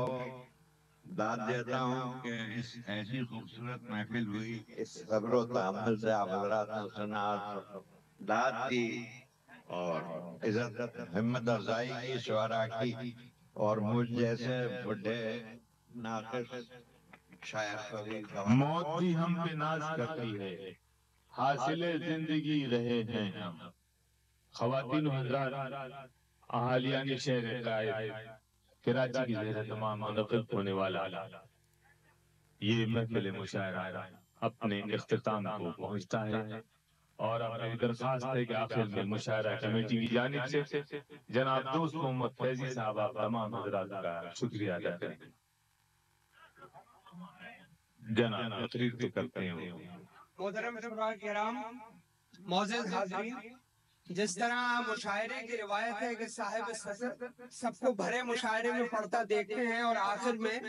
داد دیتا ہوں کہ اس ایسی خوبصورت محفل ہوئی، اس صبر و تحمل سے آپ حضرات نے سنا، داد کی اور عزت ہمت افزائی کی شعراء کی، اور مجھ جیسے بڑھے ناقص شاعر کو بھی موت بھی ہم پہ ناز کرتی ہے، حاصل زندگی رہے ہیں ہم۔ خواتین و حضرات، اہالیان شہر قائد کراچی کی زیر تمام منعقد ہونے والا یہ محفل مشاعرہ اپنے اختتام کو پہنچتا ہے، اور اب میری درخواست ہے کہ آخر میں مشاعرہ کمیٹی کی جانب سے جناب دوست محمد فیضی صاحب آپ تمام حضرات کا شکریہ ادا کریں۔ جناب تقریر تو کرتے ہیں۔ محترم شعراء کرام، معزز حاضرین، جس طرح مشاعرے کی روایت ہے کہ صاحب سفر سب کو بھرے مشاعرے میں پڑھتا دیکھتے ہیں اور آخر میں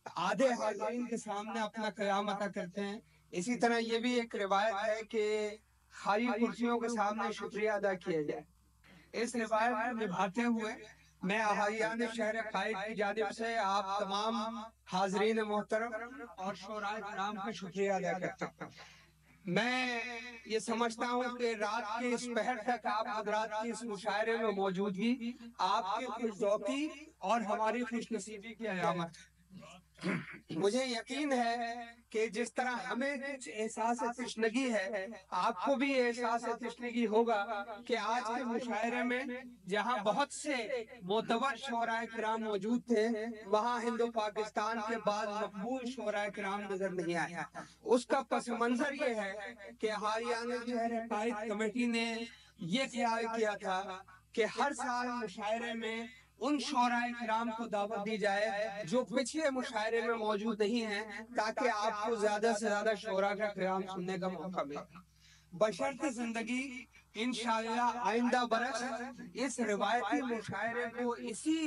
آدھے حاضرین کے سامنے اپنا قیام عطا کرتے ہیں، اسی طرح یہ بھی ایک روایت ہے کہ خالی کرسیوں کے سامنے شکریہ ادا کیا جائے۔ اس روایت کو نبھاتے ہوئے میں اہالیان شہر قائد کی جانب سے آپ تمام حاضرین محترم اور شعراء کرام کا شکریہ ادا کرتا ہوں۔ میں یہ سمجھتا ہوں کہ رات کے اس پہر تک آپ حضرات کی اس مشاعرے میں موجودگی آپ کی خوش ذوقی اور ہماری خوش نصیبی کی علامت ہے۔ مجھے یقین ہے کہ جس طرح ہمیں کچھ احساس تشنگی ہے، آپ کو بھی احساس تشنگی ہوگا کہ آج کے مشاعرے میں جہاں بہت سے معتبر شعراء کرام موجود تھے، وہاں ہند و پاکستان کے بعد مقبول شعراء کرام نظر نہیں آیا۔ اس کا پس منظر یہ ہے کہ اہالیان شہر قائد کمیٹی نے یہ خیال کیا تھا کہ ہر سال مشاعرے میں ان شعراء کرام کو دعوت دی جائے جو پچھلے مشاعرے میں موجود نہیں ہیں، تاکہ آپ کو زیادہ سے زیادہ شعراء کا کلام سننے کا موقع ملے۔ بشرط زندگی انشاءاللہ آئندہ برس اس روایتی مشاعرے کو اسی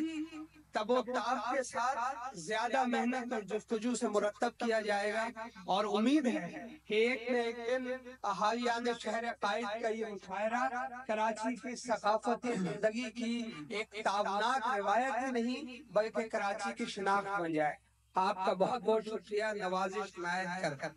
تب و تاب کے ساتھ زیادہ محنت اور جستجو سے مرتب کیا جائے گا، اور امید ہے کہ ایک نہ ایک دن اہالیان شہر قائد کا یہ مشاعرہ کراچی کی ثقافتی زندگی کی ایک تابناک روایت ہی نہیں بلکہ کراچی کی شناخت بن جائے۔ آپ کا بہت بہت شکریہ، نوازش عنایت کر